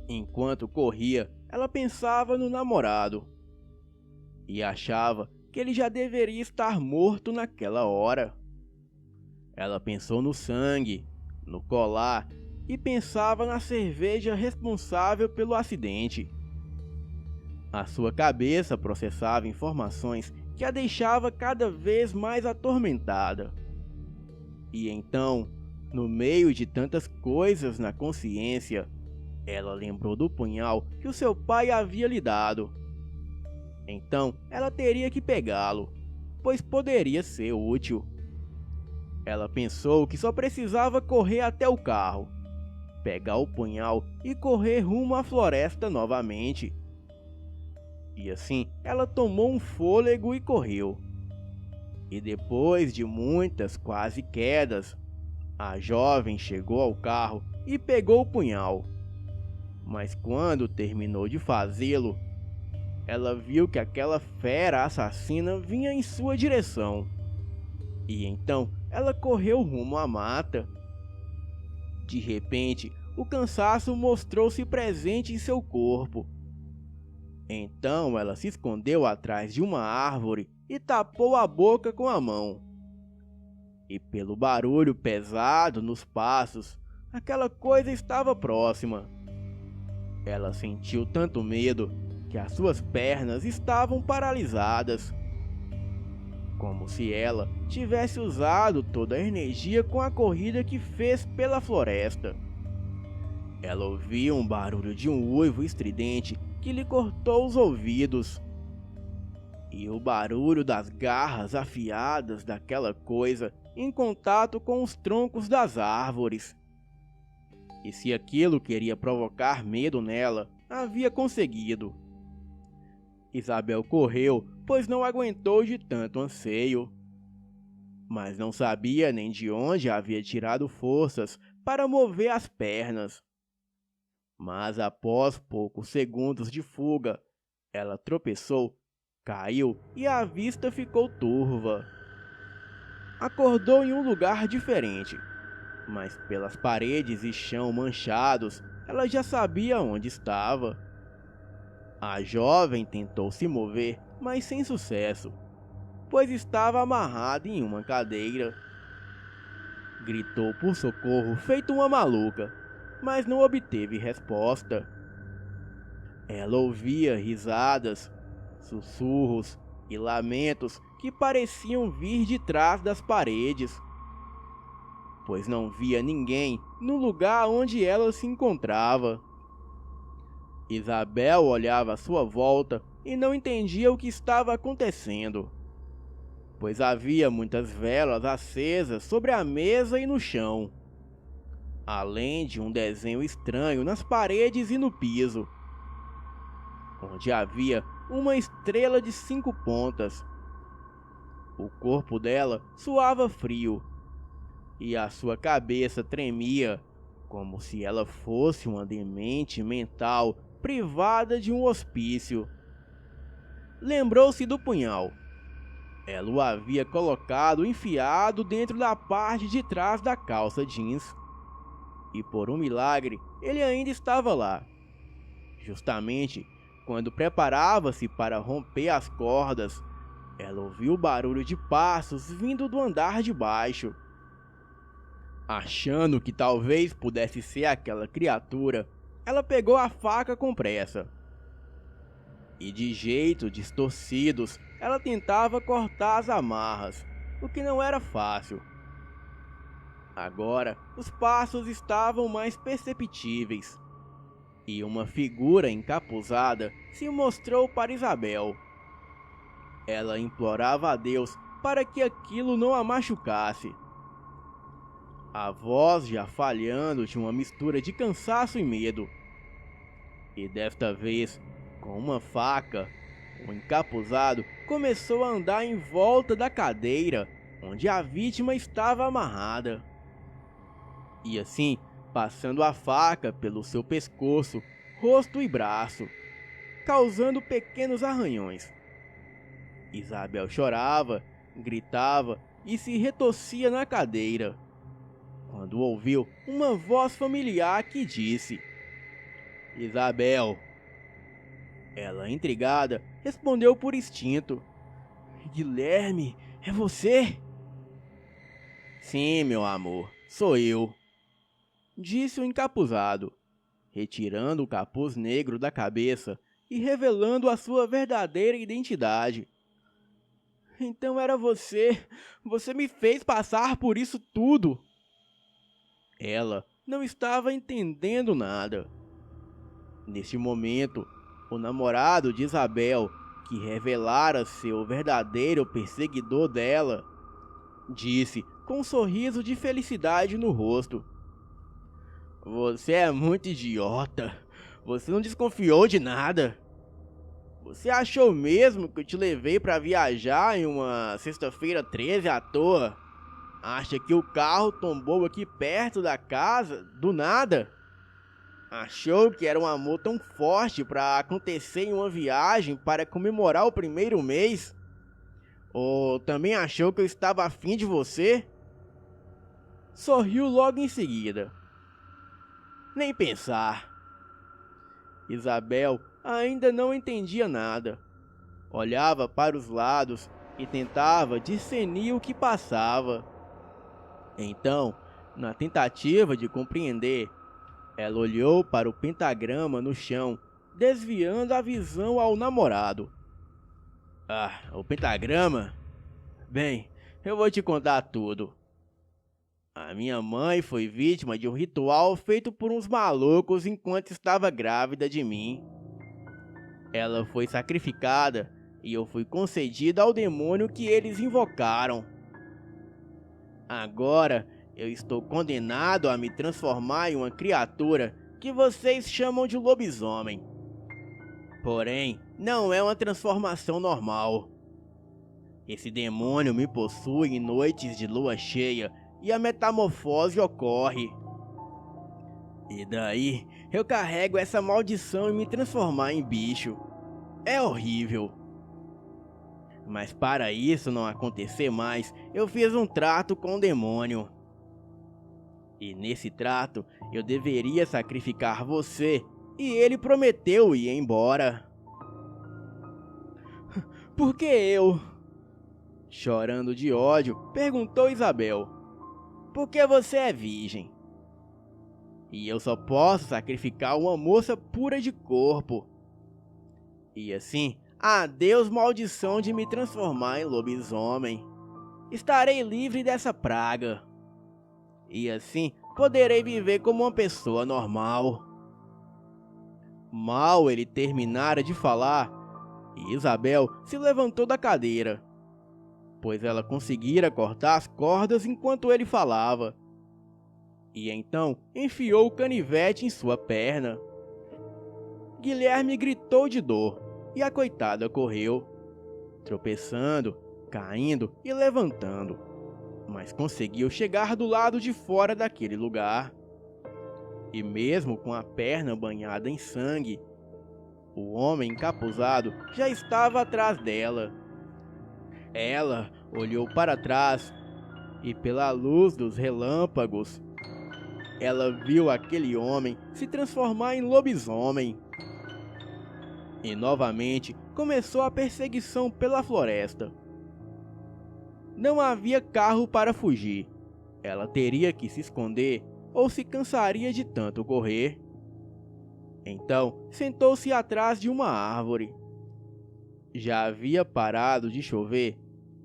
Enquanto corria, ela pensava no namorado e achava que ele já deveria estar morto naquela hora. Ela pensou no sangue, no colar e pensava na cerveja responsável pelo acidente. A sua cabeça processava informações que a deixava cada vez mais atormentada. E então, no meio de tantas coisas na consciência, ela lembrou do punhal que o seu pai havia lhe dado. Então, ela teria que pegá-lo, pois poderia ser útil. Ela pensou que só precisava correr até o carro, pegar o punhal e correr rumo à floresta novamente. E assim, ela tomou um fôlego e correu. E depois de muitas quase quedas, a jovem chegou ao carro e pegou o punhal. Mas quando terminou de fazê-lo, ela viu que aquela fera assassina vinha em sua direção. E então ela correu rumo à mata. De repente, o cansaço mostrou-se presente em seu corpo. Então ela se escondeu atrás de uma árvore e tapou a boca com a mão. E pelo barulho pesado nos passos, aquela coisa estava próxima. Ela sentiu tanto medo que as suas pernas estavam paralisadas, como se ela tivesse usado toda a energia com a corrida que fez pela floresta. Ela ouviu um barulho de um uivo estridente que lhe cortou os ouvidos, e o barulho das garras afiadas daquela coisa em contato com os troncos das árvores. E se aquilo queria provocar medo nela, havia conseguido. Isabel correu, pois não aguentou de tanto anseio, mas não sabia nem de onde havia tirado forças para mover as pernas. Mas após poucos segundos de fuga, ela tropeçou, caiu e a vista ficou turva. Acordou em um lugar diferente, mas pelas paredes e chão manchados, ela já sabia onde estava. A jovem tentou se mover, mas sem sucesso, pois estava amarrada em uma cadeira. Gritou por socorro feito uma maluca, mas não obteve resposta. Ela ouvia risadas, sussurros e lamentos que pareciam vir de trás das paredes, pois não via ninguém no lugar onde ela se encontrava. Isabel olhava à sua volta e não entendia o que estava acontecendo, pois havia muitas velas acesas sobre a mesa e no chão, além de um desenho estranho nas paredes e no piso, onde havia uma estrela de 5 pontas. O corpo dela suava frio e a sua cabeça tremia, como se ela fosse uma demente mental privada de um hospício. Lembrou-se do punhal. Ela o havia colocado enfiado dentro da parte de trás da calça jeans. E por um milagre, ele ainda estava lá. Justamente quando preparava-se para romper as cordas, ela ouviu o barulho de passos vindo do andar de baixo. Achando que talvez pudesse ser aquela criatura, ela pegou a faca com pressa. E de jeito distorcidos, ela tentava cortar as amarras, o que não era fácil. Agora, os passos estavam mais perceptíveis, e uma figura encapuzada se mostrou para Isabel. Ela implorava a Deus para que aquilo não a machucasse. A voz já falhando de uma mistura de cansaço e medo. E desta vez, com uma faca, o encapuzado começou a andar em volta da cadeira onde a vítima estava amarrada. e assim passando a faca pelo seu pescoço, rosto e braço, causando pequenos arranhões. Isabel chorava, gritava e se retorcia na cadeira, quando ouviu uma voz familiar que disse: Isabel. Ela, intrigada, respondeu por instinto: Guilherme, é você? Sim, meu amor, sou eu, disse o encapuzado, retirando o capuz negro da cabeça e revelando a sua verdadeira identidade. Então era você. Você me fez passar por isso tudo. Ela não estava entendendo nada. Neste momento, o namorado de Isabel, que revelara ser o verdadeiro perseguidor dela, disse com um sorriso de felicidade no rosto: Você é muito idiota. Você não desconfiou de nada. Você achou mesmo que eu te levei pra viajar em uma sexta-feira 13 à toa? Acha que o carro tombou aqui perto da casa, do nada? Achou que era um amor tão forte pra acontecer em uma viagem para comemorar o primeiro mês? Ou também achou que eu estava afim de você? Sorriu logo em seguida. Nem pensar. Isabel ainda não entendia nada. Olhava para os lados e tentava discernir o que passava. Então, na tentativa de compreender, ela olhou para o pentagrama no chão, desviando a visão ao namorado. Ah, o pentagrama? Bem, eu vou te contar tudo. A minha mãe foi vítima de um ritual feito por uns malucos enquanto estava grávida de mim. Ela foi sacrificada e eu fui concedido ao demônio que eles invocaram. Agora eu estou condenado a me transformar em uma criatura que vocês chamam de lobisomem. Porém, não é uma transformação normal. Esse demônio me possui em noites de lua cheia e a metamorfose ocorre. E daí, eu carrego essa maldição em me transformar em bicho. É horrível. Mas para isso não acontecer mais, eu fiz um trato com o demônio. E nesse trato, eu deveria sacrificar você, e ele prometeu ir embora. Por que eu? Chorando de ódio, perguntou Isabel. Porque você é virgem. E eu só posso sacrificar uma moça pura de corpo. E assim, adeus maldição de me transformar em lobisomem. Estarei livre dessa praga. E assim, poderei viver como uma pessoa normal. Mal ele terminara de falar, Isabel se levantou da cadeira, pois ela conseguira cortar as cordas enquanto ele falava. E então enfiou o canivete em sua perna. Guilherme gritou de dor e a coitada correu, tropeçando, caindo e levantando, mas conseguiu chegar do lado de fora daquele lugar. E mesmo com a perna banhada em sangue, o homem encapuzado já estava atrás dela. Ela olhou para trás e, pela luz dos relâmpagos, ela viu aquele homem se transformar em lobisomem. E novamente começou a perseguição pela floresta. Não havia carro para fugir. Ela teria que se esconder ou se cansaria de tanto correr. Então sentou-se atrás de uma árvore. Já havia parado de chover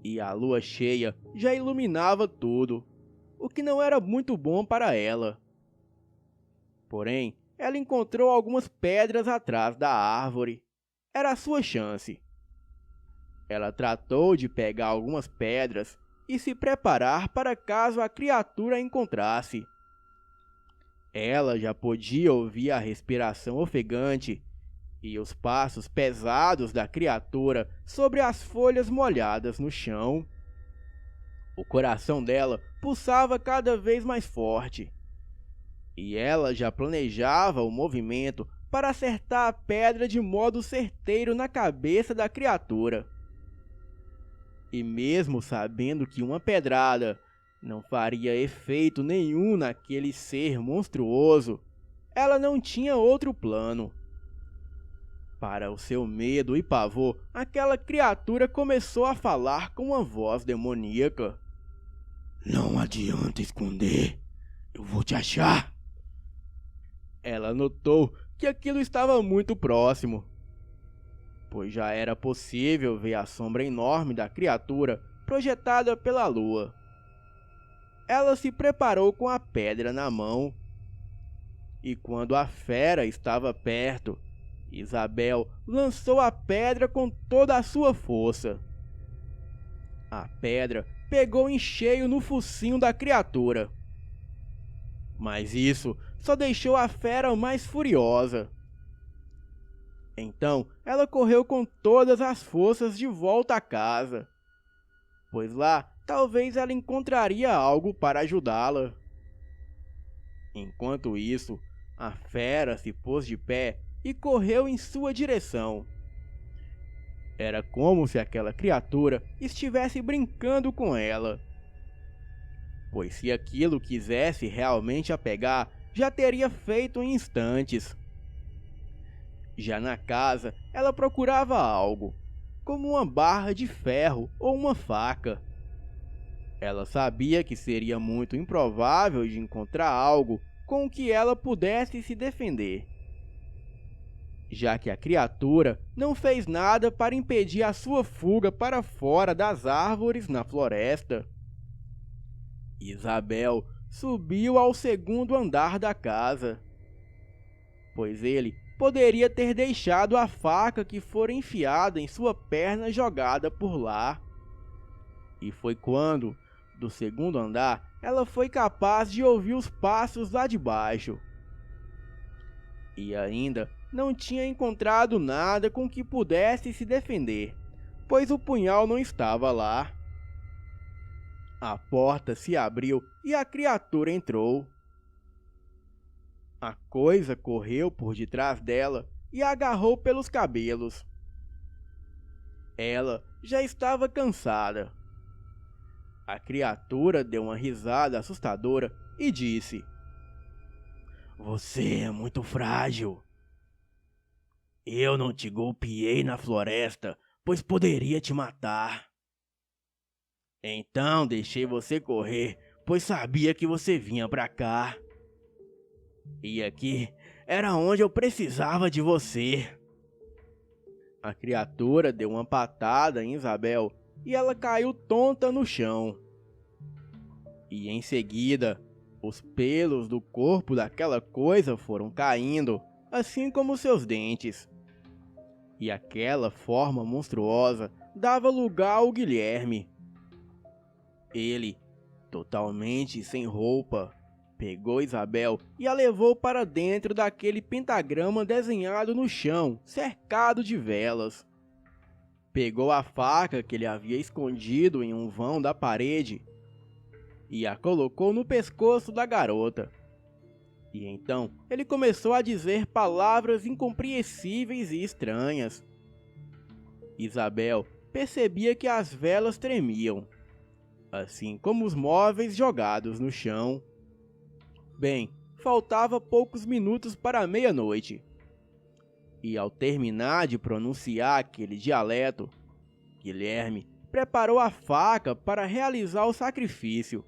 e a lua cheia já iluminava tudo, o que não era muito bom para ela. Porém, ela encontrou algumas pedras atrás da árvore. Era a sua chance. Ela tratou de pegar algumas pedras e se preparar para caso a criatura a encontrasse. Ela já podia ouvir a respiração ofegante e os passos pesados da criatura sobre as folhas molhadas no chão. O coração dela pulsava cada vez mais forte, e ela já planejava o movimento para acertar a pedra de modo certeiro na cabeça da criatura. E mesmo sabendo que uma pedrada não faria efeito nenhum naquele ser monstruoso, ela não tinha outro plano. Para o seu medo e pavor, aquela criatura começou a falar com uma voz demoníaca. Não adianta esconder, eu vou te achar. Ela notou que aquilo estava muito próximo, pois já era possível ver a sombra enorme da criatura projetada pela lua. Ela se preparou com a pedra na mão, e quando a fera estava perto, Isabel lançou a pedra com toda a sua força. A pedra pegou em cheio no focinho da criatura. Mas isso só deixou a fera mais furiosa. Então ela correu com todas as forças de volta a casa, pois lá talvez ela encontraria algo para ajudá-la. Enquanto isso, a fera se pôs de pé e correu em sua direção. Era como se aquela criatura estivesse brincando com ela, pois se aquilo quisesse realmente a pegar, já teria feito em instantes. Já na casa, ela procurava algo, como uma barra de ferro ou uma faca. Ela sabia que seria muito improvável de encontrar algo com o que ela pudesse se defender, já que a criatura não fez nada para impedir a sua fuga para fora das árvores na floresta. Isabel subiu ao segundo andar da casa, pois ele poderia ter deixado a faca que fora enfiada em sua perna jogada por lá. E foi quando, do segundo andar, ela foi capaz de ouvir os passos lá de baixo. E ainda não tinha encontrado nada com que pudesse se defender, pois o punhal não estava lá. A porta se abriu e a criatura entrou. A coisa correu por detrás dela e a agarrou pelos cabelos. Ela já estava cansada. A criatura deu uma risada assustadora e disse: Você é muito frágil. Eu não te golpeei na floresta, pois poderia te matar. Então deixei você correr, pois sabia que você vinha pra cá. E aqui era onde eu precisava de você. A criatura deu uma patada em Isabel e ela caiu tonta no chão. E em seguida, os pelos do corpo daquela coisa foram caindo, assim como seus dentes. E aquela forma monstruosa dava lugar ao Guilherme. Ele, totalmente sem roupa, pegou Isabel e a levou para dentro daquele pentagrama desenhado no chão, cercado de velas. Pegou a faca que ele havia escondido em um vão da parede e a colocou no pescoço da garota. E então ele começou a dizer palavras incompreensíveis e estranhas. Isabel percebia que as velas tremiam, assim como os móveis jogados no chão. Bem, faltava poucos minutos para a meia-noite. E ao terminar de pronunciar aquele dialeto, Guilherme preparou a faca para realizar o sacrifício.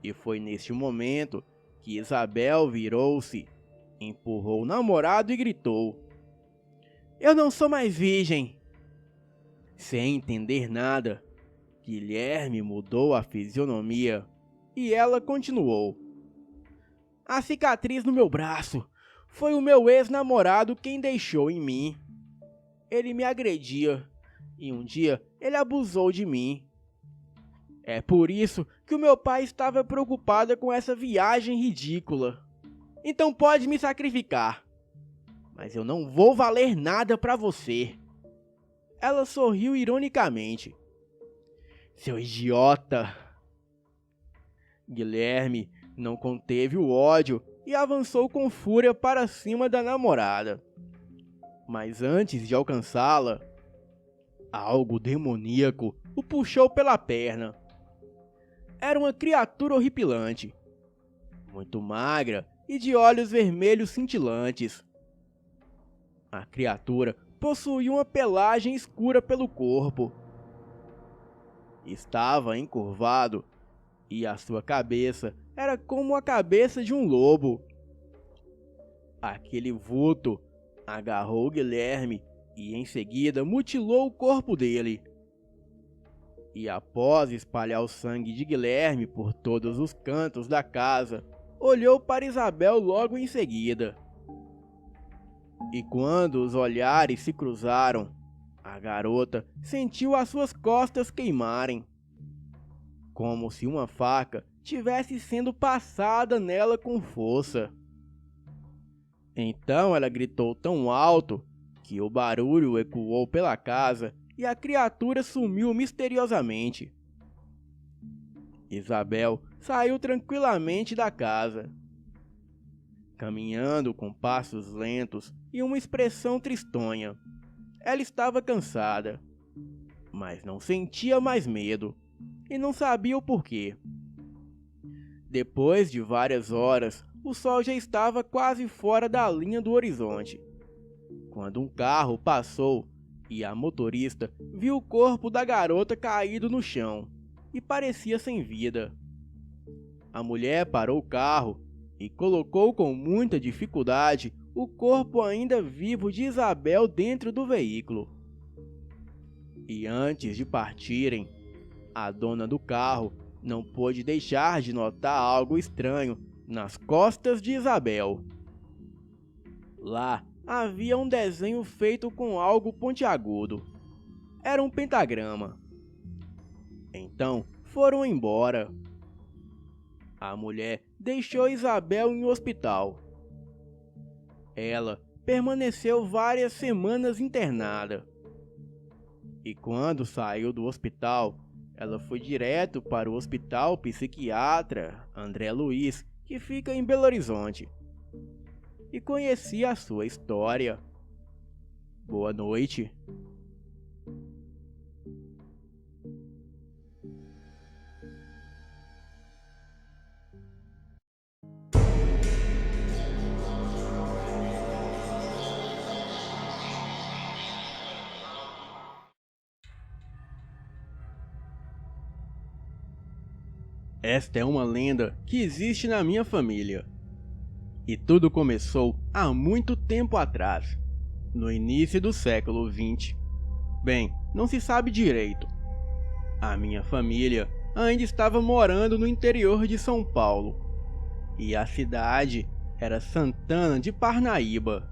E foi neste momento que Isabel virou-se, empurrou o namorado e gritou: Eu não sou mais virgem! Sem entender nada, Guilherme mudou a fisionomia e ela continuou: A cicatriz no meu braço foi o meu ex-namorado quem deixou em mim. Ele me agredia e um dia ele abusou de mim. É por isso que o meu pai estava preocupado com essa viagem ridícula. Então pode me sacrificar, mas eu não vou valer nada pra você. Ela sorriu ironicamente. Seu idiota! Guilherme não conteve o ódio e avançou com fúria para cima da namorada. Mas antes de alcançá-la, algo demoníaco o puxou pela perna. Era uma criatura horripilante, muito magra e de olhos vermelhos cintilantes. A criatura possuía uma pelagem escura pelo corpo. Estava encurvado e a sua cabeça era como a cabeça de um lobo. Aquele vulto agarrou Guilherme e em seguida mutilou o corpo dele. E após espalhar o sangue de Guilherme por todos os cantos da casa, olhou para Isabel logo em seguida. E quando os olhares se cruzaram, a garota sentiu as suas costas queimarem, como se uma faca tivesse sendo passada nela com força. Então ela gritou tão alto que o barulho ecoou pela casa e a criatura sumiu misteriosamente. Isabel saiu tranquilamente da casa, caminhando com passos lentos e uma expressão tristonha. Ela estava cansada, mas não sentia mais medo e não sabia o porquê. Depois de várias horas, o sol já estava quase fora da linha do horizonte, quando um carro passou e a motorista viu o corpo da garota caído no chão e parecia sem vida. A mulher parou o carro e colocou com muita dificuldade o corpo ainda vivo de Isabel dentro do veículo. E antes de partirem, a dona do carro não pôde deixar de notar algo estranho nas costas de Isabel. Lá havia um desenho feito com algo pontiagudo. Era um pentagrama. Então foram embora. A mulher deixou Isabel em um hospital. Ela permaneceu várias semanas internada. E quando saiu do hospital, ela foi direto para o Hospital Psiquiatra André Luiz, que fica em Belo Horizonte, e conhecia a sua história. Boa noite. Esta é uma lenda que existe na minha família. E tudo começou há muito tempo atrás, no início do século XX. Bem, não se sabe direito. A minha família ainda estava morando no interior de São Paulo, e a cidade era Santana de Parnaíba.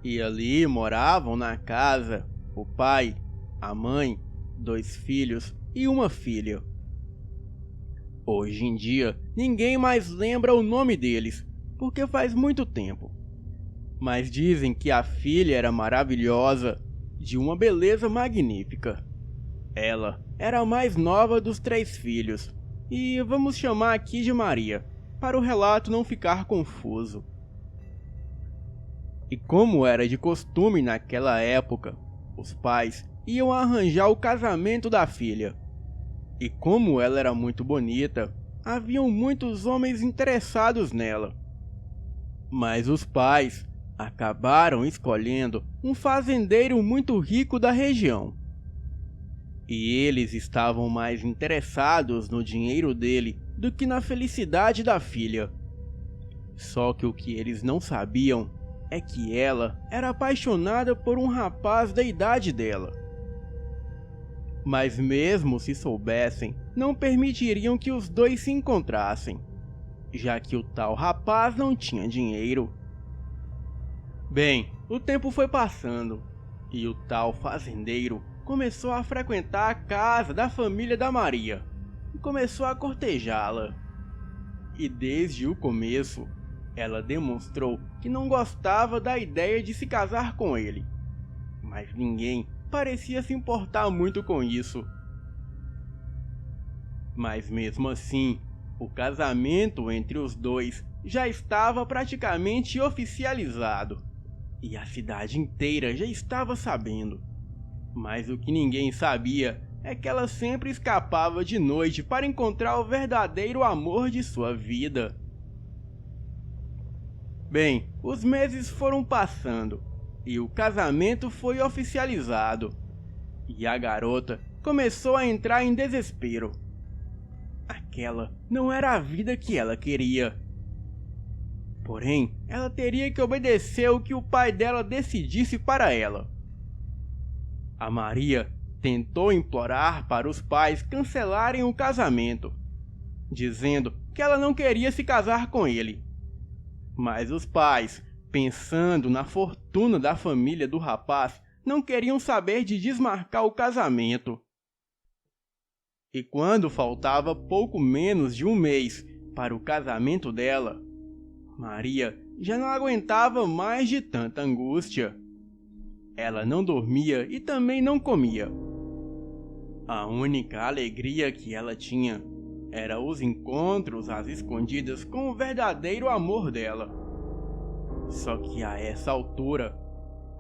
E ali moravam na casa o pai, a mãe, 2 filhos e uma filha. Hoje em dia, ninguém mais lembra o nome deles, porque faz muito tempo. Mas dizem que a filha era maravilhosa, de uma beleza magnífica. Ela era a mais nova dos 3 filhos, e vamos chamar aqui de Maria, para o relato não ficar confuso. E como era de costume naquela época, os pais iam arranjar o casamento da filha. E como ela era muito bonita, haviam muitos homens interessados nela. Mas os pais acabaram escolhendo um fazendeiro muito rico da região. E eles estavam mais interessados no dinheiro dele do que na felicidade da filha. Só que o que eles não sabiam é que ela era apaixonada por um rapaz da idade dela. Mas mesmo se soubessem, não permitiriam que os dois se encontrassem, já que o tal rapaz não tinha dinheiro. Bem, o tempo foi passando, e o tal fazendeiro começou a frequentar a casa da família da Maria, e começou a cortejá-la. E desde o começo, ela demonstrou que não gostava da ideia de se casar com ele, mas ninguém parecia se importar muito com isso. Mas mesmo assim, O casamento entre os dois já estava praticamente oficializado e a cidade inteira já estava sabendo. Mas o que ninguém sabia é que ela sempre escapava de noite para encontrar o verdadeiro amor de sua vida. Bem, os meses foram passando e o casamento foi oficializado. E a garota começou a entrar em desespero. Aquela não era a vida que ela queria. Porém, ela teria que obedecer o que o pai dela decidisse para ela. A Maria tentou implorar para os pais cancelarem o casamento, dizendo que ela não queria se casar com ele. Mas os pais, pensando na fortuna da família do rapaz, não queriam saber de desmarcar o casamento. E quando faltava pouco menos de um mês para o casamento dela, Maria já não aguentava mais de tanta angústia. Ela não dormia e também não comia. A única alegria que ela tinha era os encontros às escondidas com o verdadeiro amor dela. Só que a essa altura,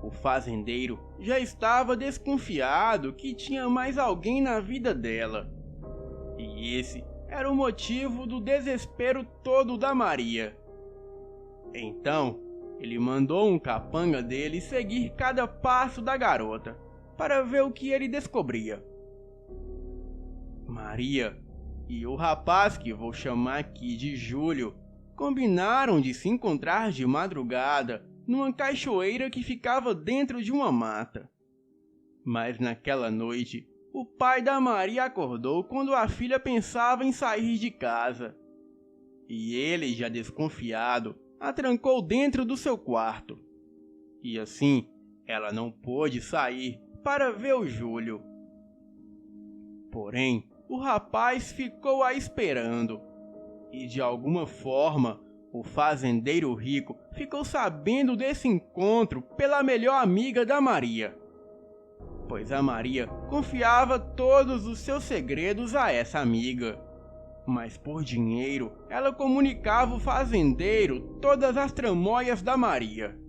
o fazendeiro já estava desconfiado que tinha mais alguém na vida dela. E esse era o motivo do desespero todo da Maria. Então, ele mandou um capanga dele seguir cada passo da garota, para ver o que ele descobria. Maria e o rapaz, que vou chamar aqui de Júlio, combinaram de se encontrar de madrugada numa cachoeira que ficava dentro de uma mata. Mas naquela noite, o pai da Maria acordou quando a filha pensava em sair de casa. E ele, já desconfiado, a trancou dentro do seu quarto. E assim, ela não pôde sair para ver o Júlio. Porém, o rapaz ficou a esperando. E de alguma forma, o fazendeiro rico ficou sabendo desse encontro pela melhor amiga da Maria. Pois a Maria confiava todos os seus segredos a essa amiga. Mas por dinheiro, ela comunicava ao fazendeiro todas as tramóias da Maria.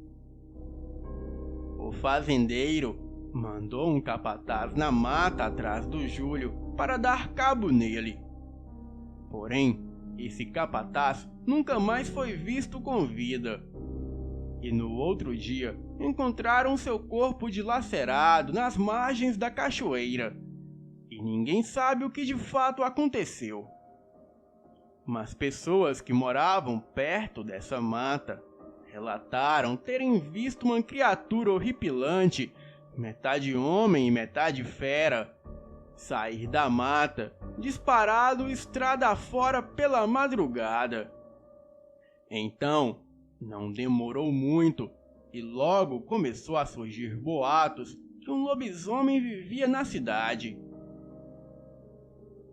O fazendeiro mandou um capataz na mata atrás do Júlio para dar cabo nele. Porém, esse capataz nunca mais foi visto com vida. E no outro dia, encontraram seu corpo dilacerado nas margens da cachoeira. E ninguém sabe o que de fato aconteceu. Mas pessoas que moravam perto dessa mata relataram terem visto uma criatura horripilante, metade homem e metade fera, sair da mata, disparado estrada fora pela madrugada. Então, não demorou muito e logo começou a surgir boatos que um lobisomem vivia na cidade.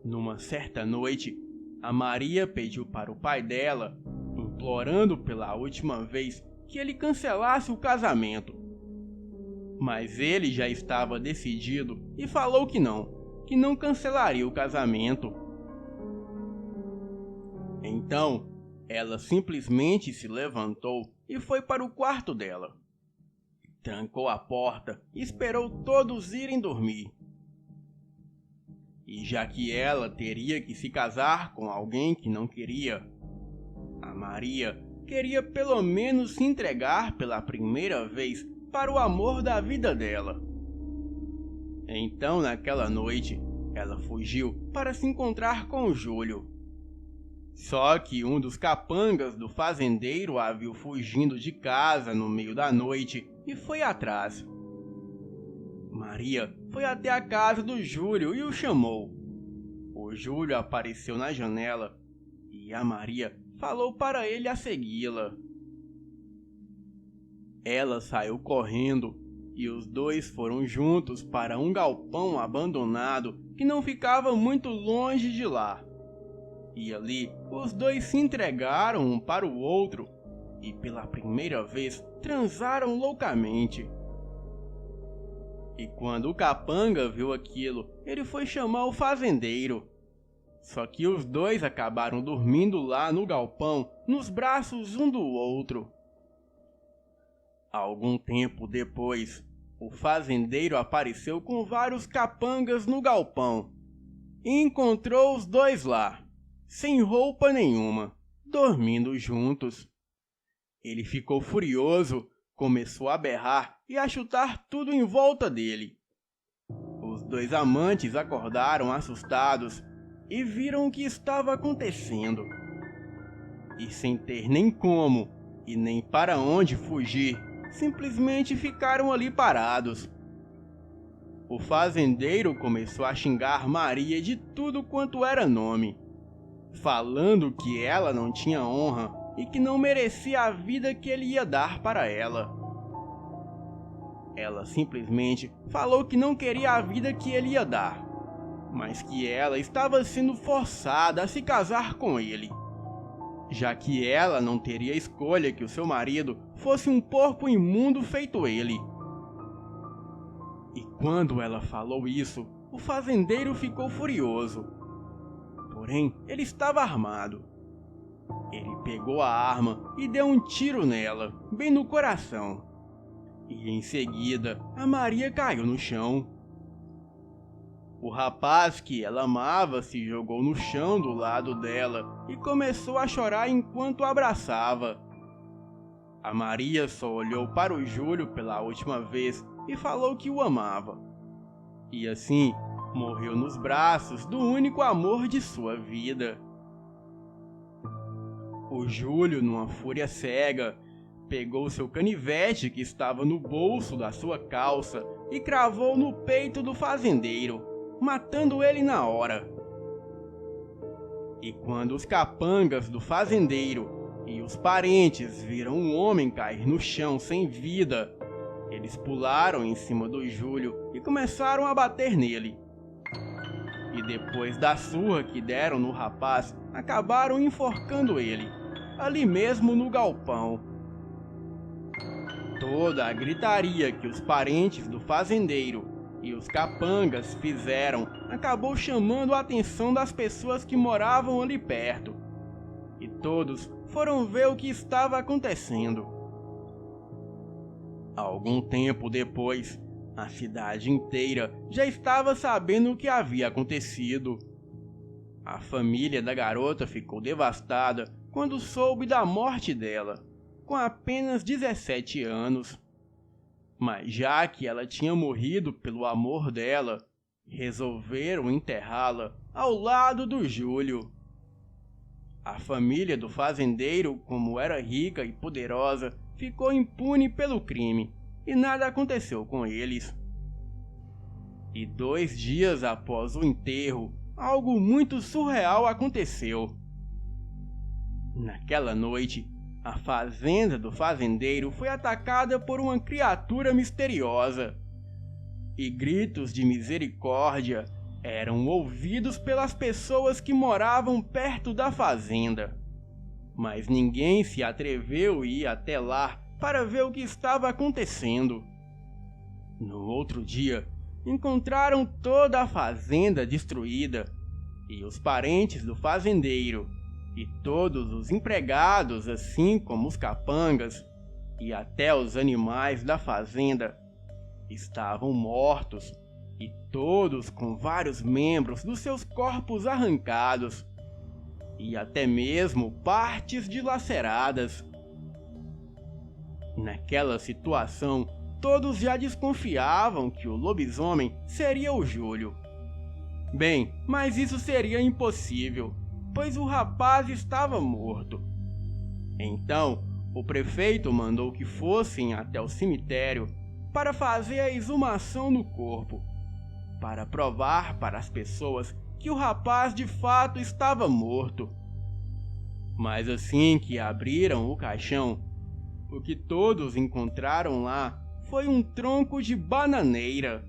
Numa certa noite, a Maria pediu para o pai dela, implorando pela última vez, que ele cancelasse o casamento. Mas ele já estava decidido e falou que não cancelaria o casamento. Então, ela simplesmente se levantou e foi para o quarto dela. Trancou a porta e esperou todos irem dormir. E já que ela teria que se casar com alguém que não queria, a Maria queria pelo menos se entregar pela primeira vez para o amor da vida dela. Então, naquela noite, ela fugiu para se encontrar com o Júlio. Só que um dos capangas do fazendeiro a viu fugindo de casa no meio da noite e foi atrás. Maria foi até a casa do Júlio e o chamou. O Júlio apareceu na janela e a Maria falou para ele a segui-la. Ela saiu correndo e os dois foram juntos para um galpão abandonado que não ficava muito longe de lá. E ali os dois se entregaram um para o outro e pela primeira vez transaram loucamente. E quando o capanga viu aquilo, ele foi chamar o fazendeiro. Só que os dois acabaram dormindo lá no galpão, nos braços um do outro. Algum tempo depois, o fazendeiro apareceu com vários capangas no galpão e encontrou os dois lá, sem roupa nenhuma, dormindo juntos. Ele ficou furioso, começou a berrar e a chutar tudo em volta dele. Os dois amantes acordaram assustados e viram o que estava acontecendo. E sem ter nem como e nem para onde fugir, simplesmente ficaram ali parados. O fazendeiro começou a xingar Maria de tudo quanto era nome, falando que ela não tinha honra e que não merecia a vida que ele ia dar para ela. Ela simplesmente falou que não queria a vida que ele ia dar, mas que ela estava sendo forçada a se casar com ele, já que ela não teria escolha que o seu marido fosse um porco imundo feito ele. E quando ela falou isso, o fazendeiro ficou furioso. Porém, ele estava armado. Ele pegou a arma e deu um tiro nela, bem no coração. E em seguida, a Maria caiu no chão. O rapaz que ela amava se jogou no chão do lado dela e começou a chorar enquanto a abraçava. A Maria só olhou para o Júlio pela última vez e falou que o amava. E assim, morreu nos braços do único amor de sua vida. O Júlio, numa fúria cega, pegou seu canivete que estava no bolso da sua calça e cravou no peito do fazendeiro, matando ele na hora. E quando os capangas do fazendeiro e os parentes viram um homem cair no chão sem vida, eles pularam em cima do Júlio e começaram a bater nele. E depois da surra que deram no rapaz, acabaram enforcando ele, ali mesmo no galpão. Toda a gritaria que os parentes do fazendeiro e os capangas fizeram acabou chamando a atenção das pessoas que moravam ali perto. E todos foram ver o que estava acontecendo. Algum tempo depois, a cidade inteira já estava sabendo o que havia acontecido. A família da garota ficou devastada quando soube da morte dela, com apenas 17 anos. Mas já que ela tinha morrido pelo amor dela, resolveram enterrá-la ao lado do Júlio. A família do fazendeiro, como era rica e poderosa, ficou impune pelo crime e nada aconteceu com eles. E 2 dias após o enterro, algo muito surreal aconteceu. Naquela noite, a fazenda do fazendeiro foi atacada por uma criatura misteriosa. E gritos de misericórdia eram ouvidos pelas pessoas que moravam perto da fazenda. Mas ninguém se atreveu a ir até lá para ver o que estava acontecendo. No outro dia, encontraram toda a fazenda destruída, e os parentes do fazendeiro, e todos os empregados, assim como os capangas, e até os animais da fazenda, estavam mortos, e todos com vários membros dos seus corpos arrancados, e até mesmo partes dilaceradas. Naquela situação, todos já desconfiavam que o lobisomem seria o Júlio. Bem, mas isso seria impossível, pois o rapaz estava morto. Então, o prefeito mandou que fossem até o cemitério para fazer a exumação no corpo, para provar para as pessoas que o rapaz de fato estava morto. Mas assim que abriram o caixão, o que todos encontraram lá foi um tronco de bananeira,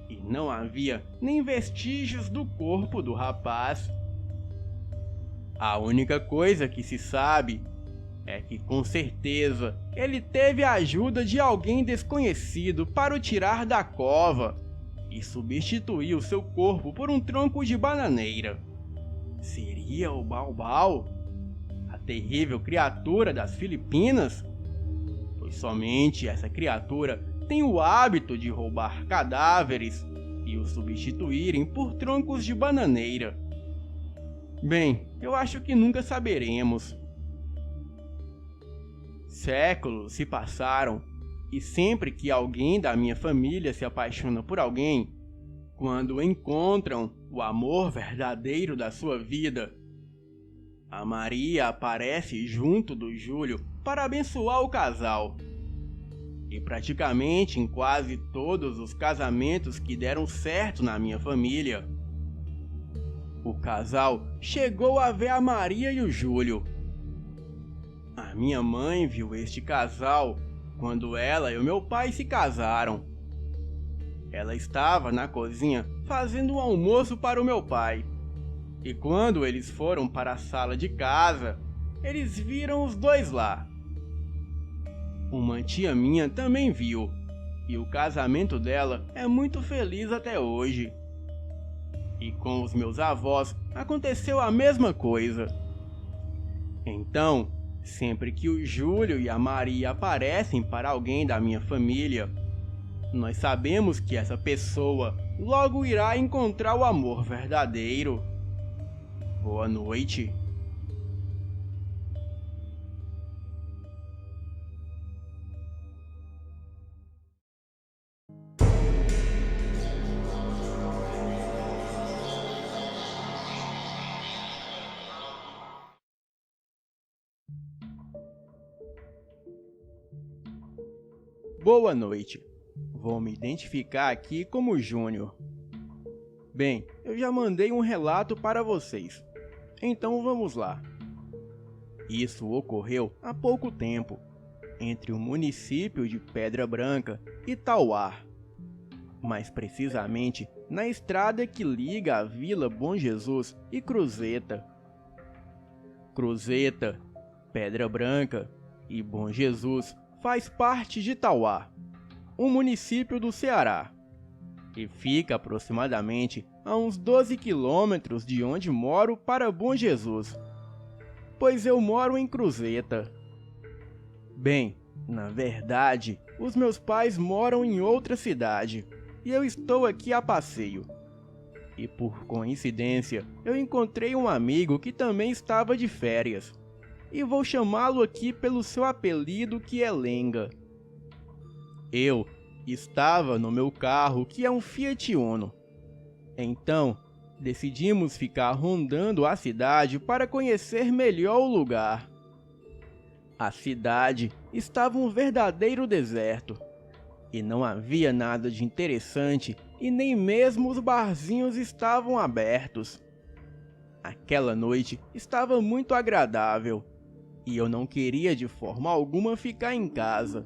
e não havia nem vestígios do corpo do rapaz. A única coisa que se sabe é que com certeza ele teve a ajuda de alguém desconhecido para o tirar da cova e substituir o seu corpo por um tronco de bananeira. Seria o Baobao? A terrível criatura das Filipinas? Pois somente essa criatura tem o hábito de roubar cadáveres e os substituírem por troncos de bananeira. Bem, eu acho que nunca saberemos. Séculos se passaram e sempre que alguém da minha família se apaixona por alguém, quando encontram o amor verdadeiro da sua vida, a Maria aparece junto do Júlio para abençoar o casal. E praticamente em quase todos os casamentos que deram certo na minha família, o casal chegou a ver a Maria e o Júlio. A minha mãe viu este casal quando ela e o meu pai se casaram. Ela estava na cozinha fazendo um almoço para o meu pai. E quando eles foram para a sala de casa, eles viram os dois lá. Uma tia minha também viu, e o casamento dela é muito feliz até hoje. E com os meus avós aconteceu a mesma coisa. Então, sempre que o Júlio e a Maria aparecem para alguém da minha família, nós sabemos que essa pessoa logo irá encontrar o amor verdadeiro. Boa noite. Boa noite. Vou me identificar aqui como Júnior. Bem, eu já mandei um relato para vocês. Então vamos lá. Isso ocorreu há pouco tempo, entre o município de Pedra Branca e Tauá. Mais precisamente, na estrada que liga a Vila Bom Jesus e Cruzeta. Cruzeta, Pedra Branca e Bom Jesus faz parte de Tauá, um município do Ceará, e fica aproximadamente a uns 12 quilômetros de onde moro para Bom Jesus, pois eu moro em Cruzeta. Bem, na verdade, os meus pais moram em outra cidade, e eu estou aqui a passeio. E por coincidência, eu encontrei um amigo que também estava de férias, e vou chamá-lo aqui pelo seu apelido, que é Lenga. Eu estava no meu carro, que é um Fiat Uno. Então, decidimos ficar rondando a cidade para conhecer melhor o lugar. A cidade estava um verdadeiro deserto, e não havia nada de interessante e nem mesmo os barzinhos estavam abertos. Aquela noite estava muito agradável, e eu não queria de forma alguma ficar em casa.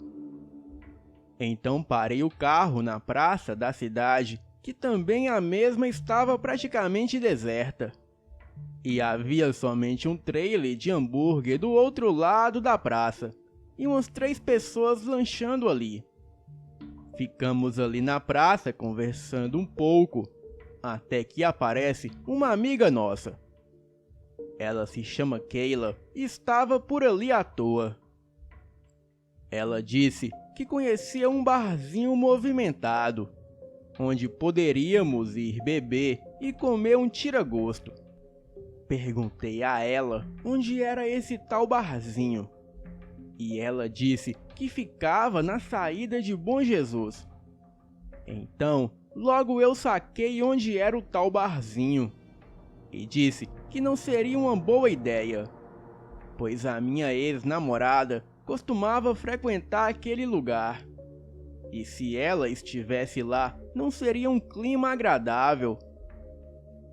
Então parei o carro na praça da cidade, que também a mesma estava praticamente deserta. E havia somente um trailer de hambúrguer do outro lado da praça, e umas 3 pessoas lanchando ali. Ficamos ali na praça conversando um pouco, até que aparece uma amiga nossa. Ela se chama Keila e estava por ali à toa. Ela disse que conhecia um barzinho movimentado, onde poderíamos ir beber e comer um tira-gosto. Perguntei a ela onde era esse tal barzinho, e ela disse que ficava na saída de Bom Jesus. Então, logo eu saquei onde era o tal barzinho, e disse que não seria uma boa ideia, pois a minha ex-namorada costumava frequentar aquele lugar, e se ela estivesse lá, não seria um clima agradável.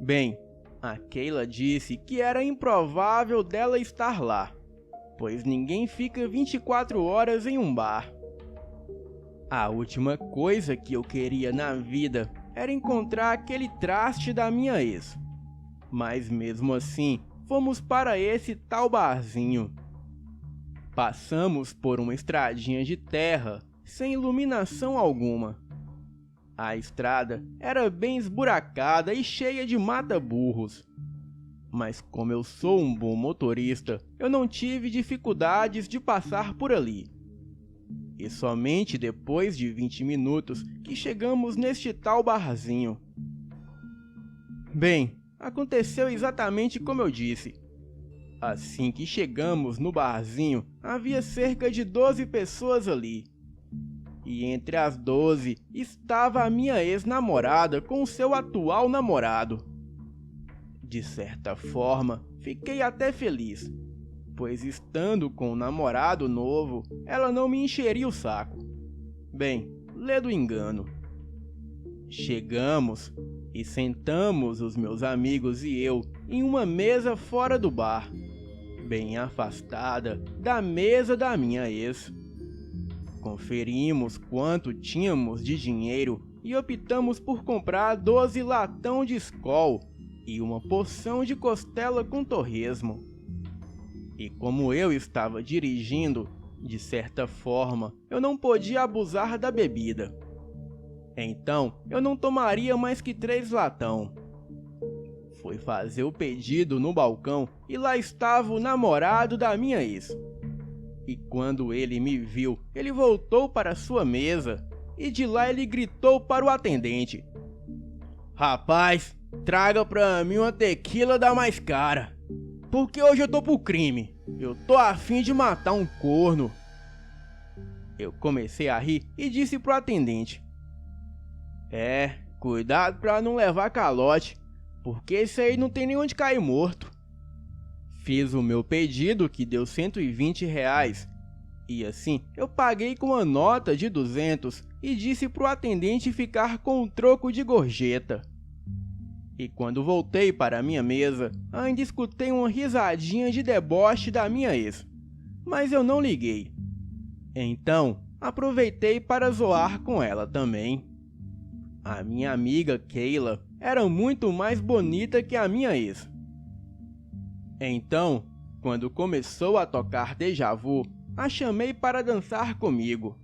Bem, a Keila disse que era improvável dela estar lá, pois ninguém fica 24 horas em um bar. A última coisa que eu queria na vida era encontrar aquele traste da minha ex. Mas mesmo assim, fomos para esse tal barzinho. Passamos por uma estradinha de terra, sem iluminação alguma. A estrada era bem esburacada e cheia de mata-burros. Mas como eu sou um bom motorista, eu não tive dificuldades de passar por ali. E somente depois de 20 minutos que chegamos neste tal barzinho. Bem, aconteceu exatamente como eu disse. Assim que chegamos no barzinho, havia cerca de 12 pessoas ali. E entre as 12 estava a minha ex-namorada com seu atual namorado. De certa forma, fiquei até feliz, pois estando com um namorado novo, ela não me encheria o saco. Bem, lê do engano. Chegamos e sentamos os meus amigos e eu em uma mesa fora do bar, bem afastada da mesa da minha ex. Conferimos quanto tínhamos de dinheiro e optamos por comprar 12 latão de Skol e uma porção de costela com torresmo. E como eu estava dirigindo, de certa forma, eu não podia abusar da bebida. Então, eu não tomaria mais que 3 latão. Fui fazer o pedido no balcão e lá estava o namorado da minha ex. E quando ele me viu, ele voltou para sua mesa e de lá ele gritou para o atendente: "Rapaz, traga pra mim uma tequila da mais cara, porque hoje eu tô pro crime, eu tô a fim de matar um corno." Eu comecei a rir e disse pro atendente: cuidado pra não levar calote, porque esse aí não tem nem onde cair morto." Fiz o meu pedido, que deu R$120, e assim eu paguei com uma nota de 200 e disse pro atendente ficar com um troco de gorjeta. E quando voltei para minha mesa, ainda escutei uma risadinha de deboche da minha ex, mas eu não liguei. Então, aproveitei para zoar com ela também. A minha amiga Keila era muito mais bonita que a minha ex. Então, quando começou a tocar Déjà Vu, a chamei para dançar comigo.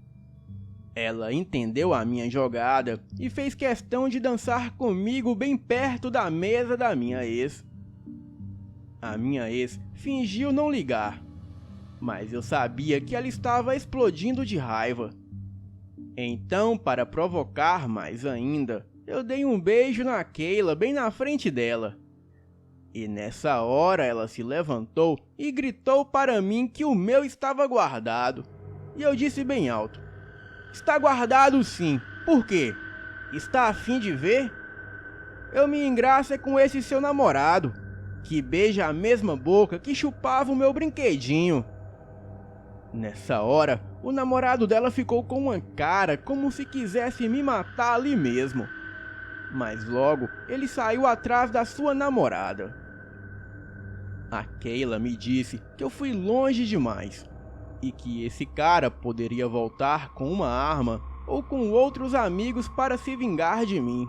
Ela entendeu a minha jogada e fez questão de dançar comigo bem perto da mesa da minha ex. A minha ex fingiu não ligar, mas eu sabia que ela estava explodindo de raiva. Então, para provocar mais ainda, eu dei um beijo na Keila bem na frente dela. E nessa hora ela se levantou e gritou para mim que o meu estava guardado. E eu disse bem alto: "Está guardado sim, por quê? Está a fim de ver? Eu me engraço é com esse seu namorado, que beija a mesma boca que chupava o meu brinquedinho." Nessa hora, o namorado dela ficou com uma cara como se quisesse me matar ali mesmo. Mas logo ele saiu atrás da sua namorada. A Keila me disse que eu fui longe demais e que esse cara poderia voltar com uma arma ou com outros amigos para se vingar de mim.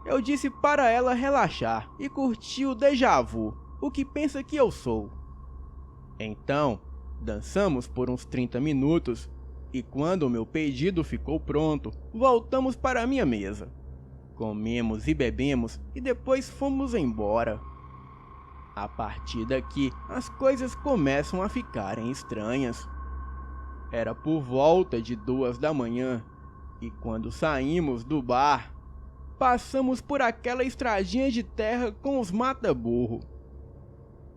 Eu disse para ela relaxar e curtir o déjà vu, o que pensa que eu sou. Então, dançamos por uns 30 minutos e quando o meu pedido ficou pronto, voltamos para a minha mesa. Comemos e bebemos e depois fomos embora. A partir daqui, as coisas começam a ficarem estranhas. Era por volta de 2 da manhã e quando saímos do bar, passamos por aquela estradinha de terra com os mata-burro.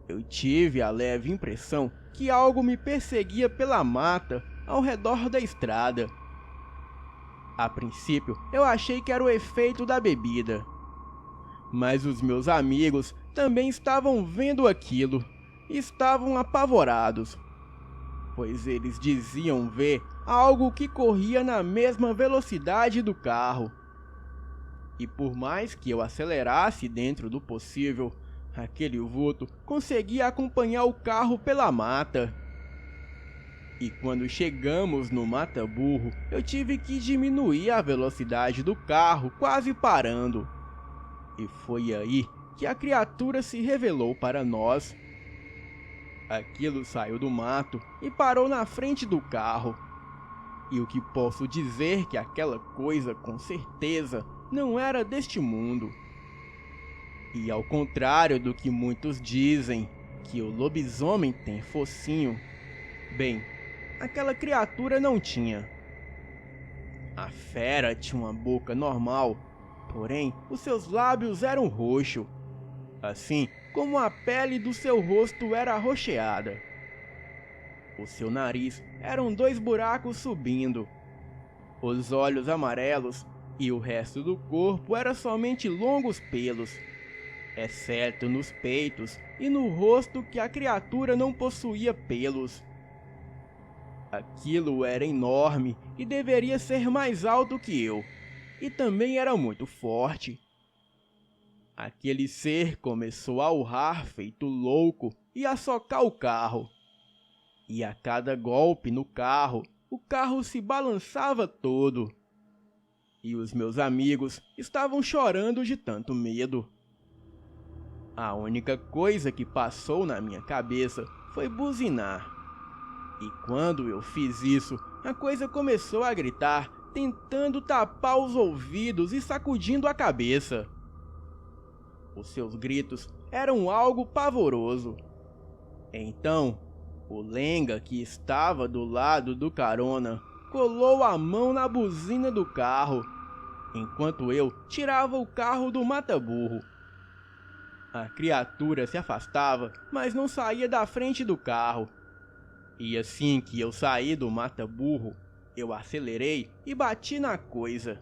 Eu tive a leve impressão que algo me perseguia pela mata ao redor da estrada. A princípio, eu achei que era o efeito da bebida. Mas os meus amigos também estavam vendo aquilo e estavam apavorados, pois eles diziam ver algo que corria na mesma velocidade do carro. E por mais que eu acelerasse dentro do possível, aquele vulto conseguia acompanhar o carro pela mata. E quando chegamos no mata-burro, eu tive que diminuir a velocidade do carro, quase parando. E foi aí que a criatura se revelou para nós. Aquilo saiu do mato e parou na frente do carro. E o que posso dizer que aquela coisa, com certeza, não era deste mundo. E ao contrário do que muitos dizem, que o lobisomem tem focinho, bem, aquela criatura não tinha. A fera tinha uma boca normal, porém os seus lábios eram roxos, assim como a pele do seu rosto era arroxeada. O seu nariz eram 2 buracos subindo, os olhos amarelos e o resto do corpo era somente longos pelos, exceto nos peitos e no rosto que a criatura não possuía pelos. Aquilo era enorme e deveria ser mais alto que eu, e também era muito forte. Aquele ser começou a urrar feito louco e a socar o carro. E a cada golpe no carro, o carro se balançava todo. E os meus amigos estavam chorando de tanto medo. A única coisa que passou na minha cabeça foi buzinar. E quando eu fiz isso, a coisa começou a gritar, tentando tapar os ouvidos e sacudindo a cabeça. Os seus gritos eram algo pavoroso. Então, o Lenga, que estava do lado do carona, colou a mão na buzina do carro, enquanto eu tirava o carro do mata-burro. A criatura se afastava, mas não saía da frente do carro. E assim que eu saí do mata-burro, eu acelerei e bati na coisa.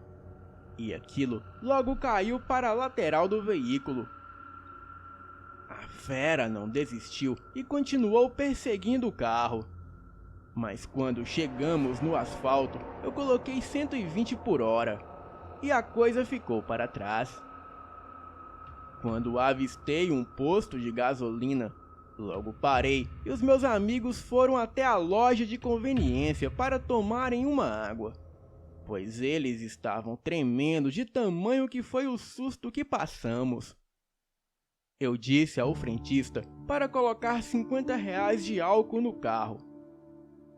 E aquilo logo caiu para a lateral do veículo. A fera não desistiu e continuou perseguindo o carro. Mas quando chegamos no asfalto, eu coloquei 120 por hora. E a coisa ficou para trás. Quando avistei um posto de gasolina, logo parei e os meus amigos foram até a loja de conveniência para tomarem uma água, pois eles estavam tremendo de tamanho que foi o susto que passamos. Eu disse ao frentista para colocar 50 reais de álcool no carro.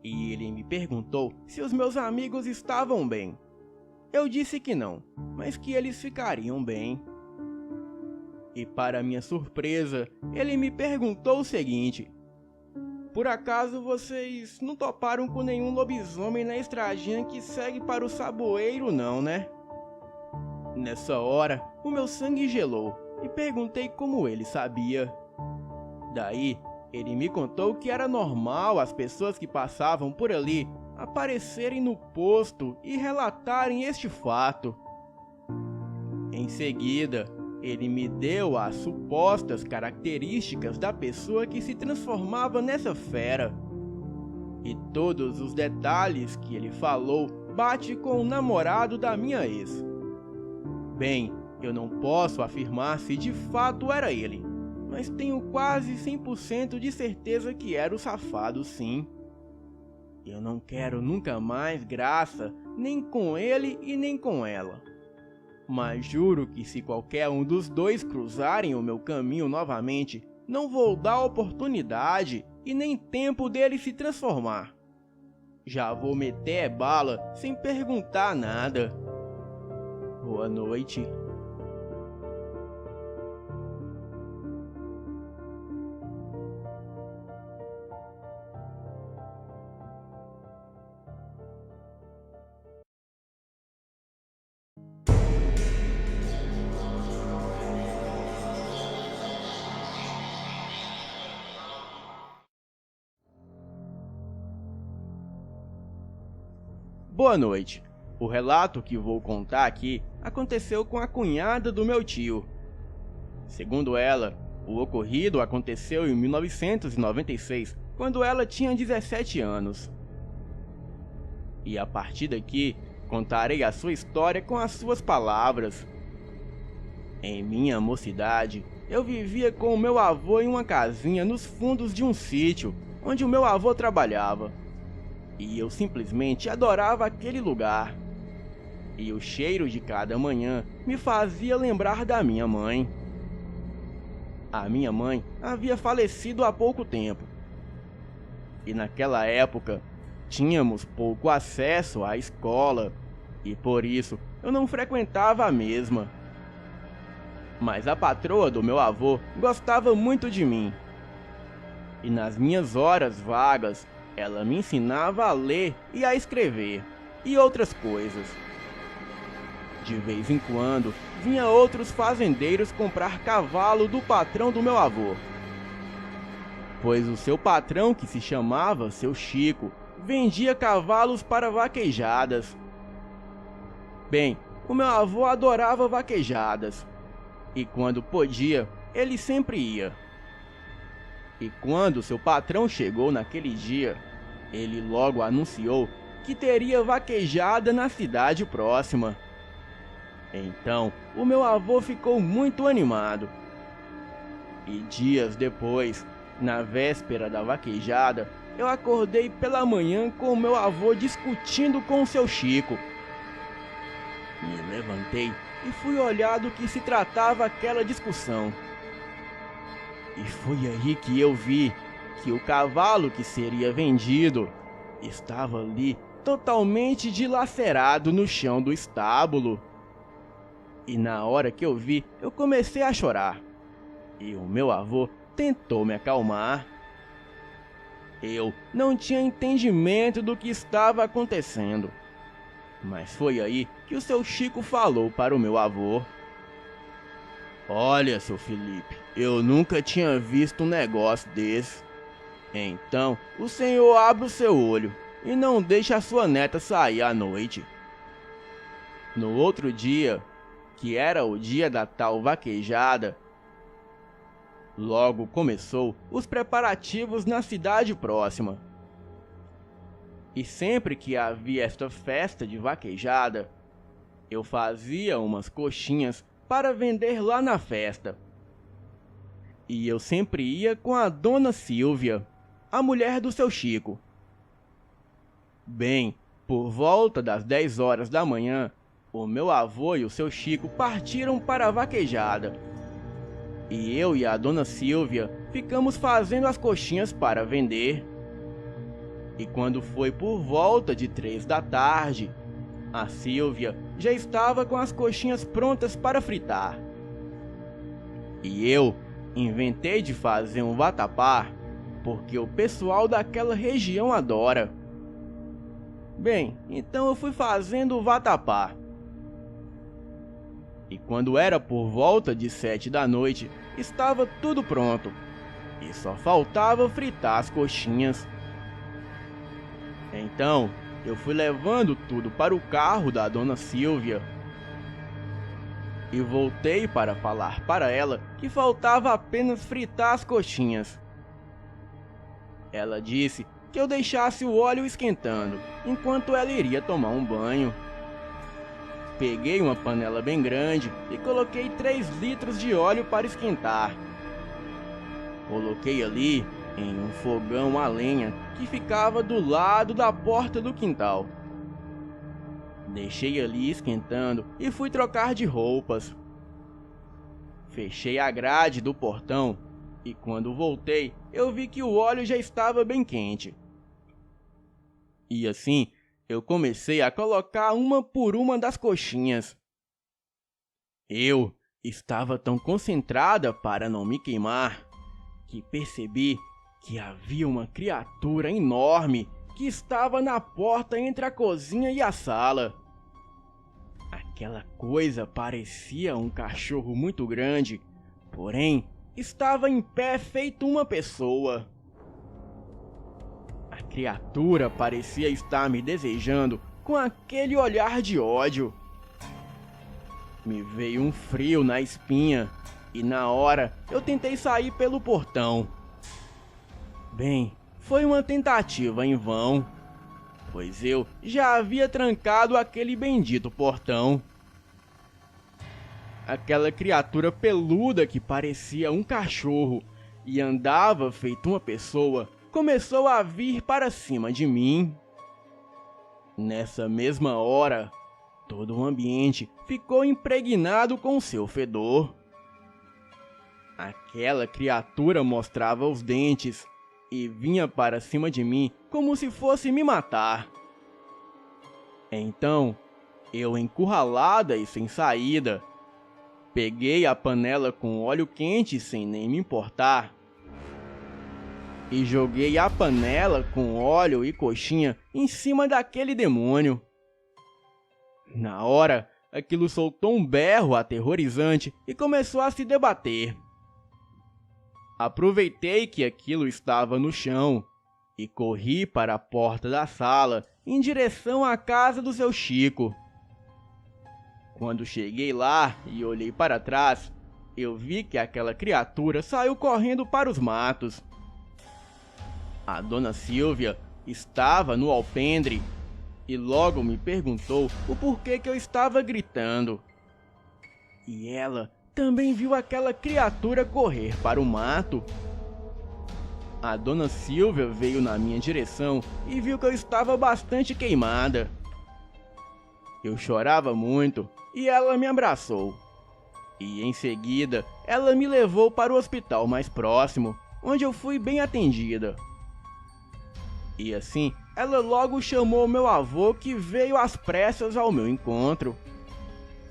E ele me perguntou se os meus amigos estavam bem. Eu disse que não, mas que eles ficariam bem. E para minha surpresa, ele me perguntou o seguinte: por acaso vocês não toparam com nenhum lobisomem na estradinha que segue para o Saboeiro não, né? Nessa hora, o meu sangue gelou e perguntei como ele sabia. Daí, ele me contou que era normal as pessoas que passavam por ali aparecerem no posto e relatarem este fato. Em seguida, ele me deu as supostas características da pessoa que se transformava nessa fera. E todos os detalhes que ele falou bate com o namorado da minha ex. Bem, eu não posso afirmar se de fato era ele, mas tenho quase 100% de certeza que era o safado, sim. Eu não quero nunca mais graça, nem com ele e nem com ela. Mas juro que se qualquer um dos dois cruzarem o meu caminho novamente, não vou dar oportunidade e nem tempo dele se transformar. Já vou meter bala sem perguntar nada. Boa noite. Boa noite. O relato que vou contar aqui aconteceu com a cunhada do meu tio. Segundo ela, o ocorrido aconteceu em 1996, quando ela tinha 17 anos. E a partir daqui, contarei a sua história com as suas palavras. Em minha mocidade, eu vivia com o meu avô em uma casinha nos fundos de um sítio, onde o meu avô trabalhava. E eu simplesmente adorava aquele lugar. E o cheiro de cada manhã me fazia lembrar da minha mãe. A minha mãe havia falecido há pouco tempo. E naquela época, tínhamos pouco acesso à escola, e por isso eu não frequentava a mesma. Mas a patroa do meu avô gostava muito de mim. E nas minhas horas vagas, ela me ensinava a ler e a escrever, e outras coisas. De vez em quando, vinha outros fazendeiros comprar cavalo do patrão do meu avô. Pois o seu patrão, que se chamava Seu Chico, vendia cavalos para vaquejadas. Bem, o meu avô adorava vaquejadas, e quando podia, ele sempre ia. E quando seu patrão chegou naquele dia, ele logo anunciou que teria vaquejada na cidade próxima. Então, o meu avô ficou muito animado. E dias depois, na véspera da vaquejada, eu acordei pela manhã com o meu avô discutindo com o Seu Chico. Me levantei e fui olhar do que se tratava aquela discussão. E foi aí que eu vi que o cavalo que seria vendido estava ali totalmente dilacerado no chão do estábulo. E na hora que eu vi, eu comecei a chorar. E o meu avô tentou me acalmar. Eu não tinha entendimento do que estava acontecendo. Mas foi aí que o Seu Chico falou para o meu avô: "Olha, seu Felipe, eu nunca tinha visto um negócio desse. Então, o senhor abre o seu olho e não deixe a sua neta sair à noite." No outro dia, que era o dia da tal vaquejada, logo começou os preparativos na cidade próxima. E sempre que havia esta festa de vaquejada, eu fazia umas coxinhas para vender lá na festa. E eu sempre ia com a dona Silvia, a mulher do Seu Chico. Bem, por volta das 10 horas da manhã, o meu avô e o Seu Chico partiram para a vaquejada. E eu e a dona Silvia ficamos fazendo as coxinhas para vender. E quando foi por volta de 3 da tarde, a Silvia já estava com as coxinhas prontas para fritar. E eu inventei de fazer um vatapá, porque o pessoal daquela região adora. Bem, então eu fui fazendo o vatapá. E quando era por volta de 7 da noite, estava tudo pronto. E só faltava fritar as coxinhas. Então, eu fui levando tudo para o carro da dona Silvia. E voltei para falar para ela que faltava apenas fritar as coxinhas. Ela disse que eu deixasse o óleo esquentando, enquanto ela iria tomar um banho. Peguei uma panela bem grande e coloquei 3 litros de óleo para esquentar. Coloquei ali em um fogão a lenha que ficava do lado da porta do quintal. Deixei ali esquentando e fui trocar de roupas. Fechei a grade do portão e quando voltei, eu vi que o óleo já estava bem quente. E assim, eu comecei a colocar uma por uma das coxinhas. Eu estava tão concentrada para não me queimar que percebi que havia uma criatura enorme que estava na porta entre a cozinha e a sala. Aquela coisa parecia um cachorro muito grande, porém estava em pé feito uma pessoa. A criatura parecia estar me desejando com aquele olhar de ódio. Me veio um frio na espinha e na hora eu tentei sair pelo portão. Bem, foi uma tentativa em vão, pois eu já havia trancado aquele bendito portão. Aquela criatura peluda que parecia um cachorro e andava feito uma pessoa começou a vir para cima de mim. Nessa mesma hora, todo o ambiente ficou impregnado com seu fedor. Aquela criatura mostrava os dentes e vinha para cima de mim como se fosse me matar. Então, eu, encurralada e sem saída, Peguei a panela com óleo quente sem nem me importar e joguei a panela com óleo e coxinha em cima daquele demônio. Na hora, aquilo soltou um berro aterrorizante e começou a se debater. Aproveitei que aquilo estava no chão e corri para a porta da sala em direção à casa do seu Chico. Quando cheguei lá e olhei para trás, eu vi que aquela criatura saiu correndo para os matos. A dona Silvia estava no alpendre e logo me perguntou o porquê que eu estava gritando. E ela também viu aquela criatura correr para o mato. A dona Silvia veio na minha direção e viu que eu estava bastante queimada. Eu chorava muito e ela me abraçou. E em seguida, ela me levou para o hospital mais próximo, onde eu fui bem atendida. E assim, ela logo chamou meu avô, que veio às pressas ao meu encontro.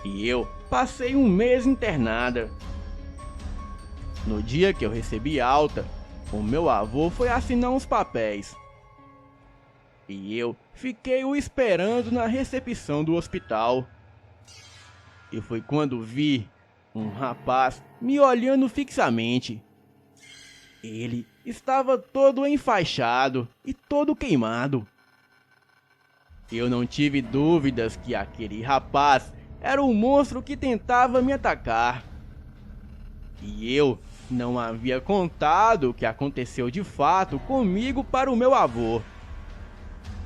E eu passei um mês internada. No dia que eu recebi alta, o meu avô foi assinar uns papéis. E eu fiquei o esperando na recepção do hospital. E foi quando vi um rapaz me olhando fixamente. Ele estava todo enfaixado e todo queimado. Eu não tive dúvidas que aquele rapaz era o monstro que tentava me atacar. E eu não havia contado o que aconteceu de fato comigo para o meu avô.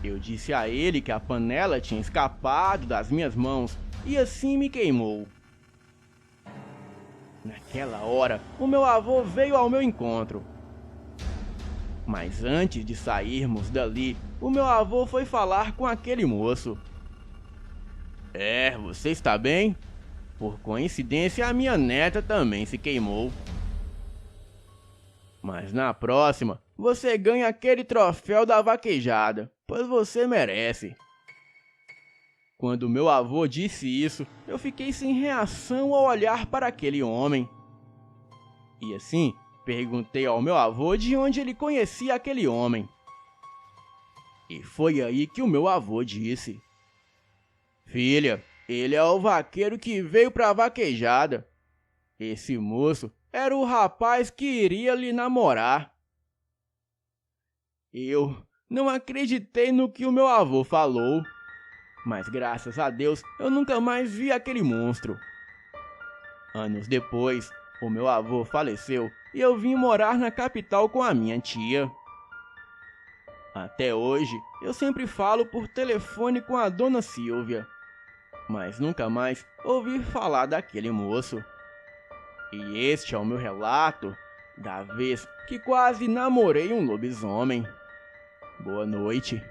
Eu disse a ele que a panela tinha escapado das minhas mãos e assim me queimou. Naquela hora, o meu avô veio ao meu encontro. Mas antes de sairmos dali, o meu avô foi falar com aquele moço. Você está bem? Por coincidência, a minha neta também se queimou. Mas na próxima, você ganha aquele troféu da vaquejada, pois você merece. Quando meu avô disse isso, eu fiquei sem reação ao olhar para aquele homem. E assim, perguntei ao meu avô de onde ele conhecia aquele homem. E foi aí que o meu avô disse: Filha, ele é o vaqueiro que veio pra vaquejada. Esse moço era o rapaz que iria lhe namorar. Eu não acreditei no que o meu avô falou, mas graças a Deus eu nunca mais vi aquele monstro. Anos depois, o meu avô faleceu e eu vim morar na capital com a minha tia. Até hoje, eu sempre falo por telefone com a dona Silvia, mas nunca mais ouvi falar daquele moço. E este é o meu relato da vez que quase namorei um lobisomem. Boa noite.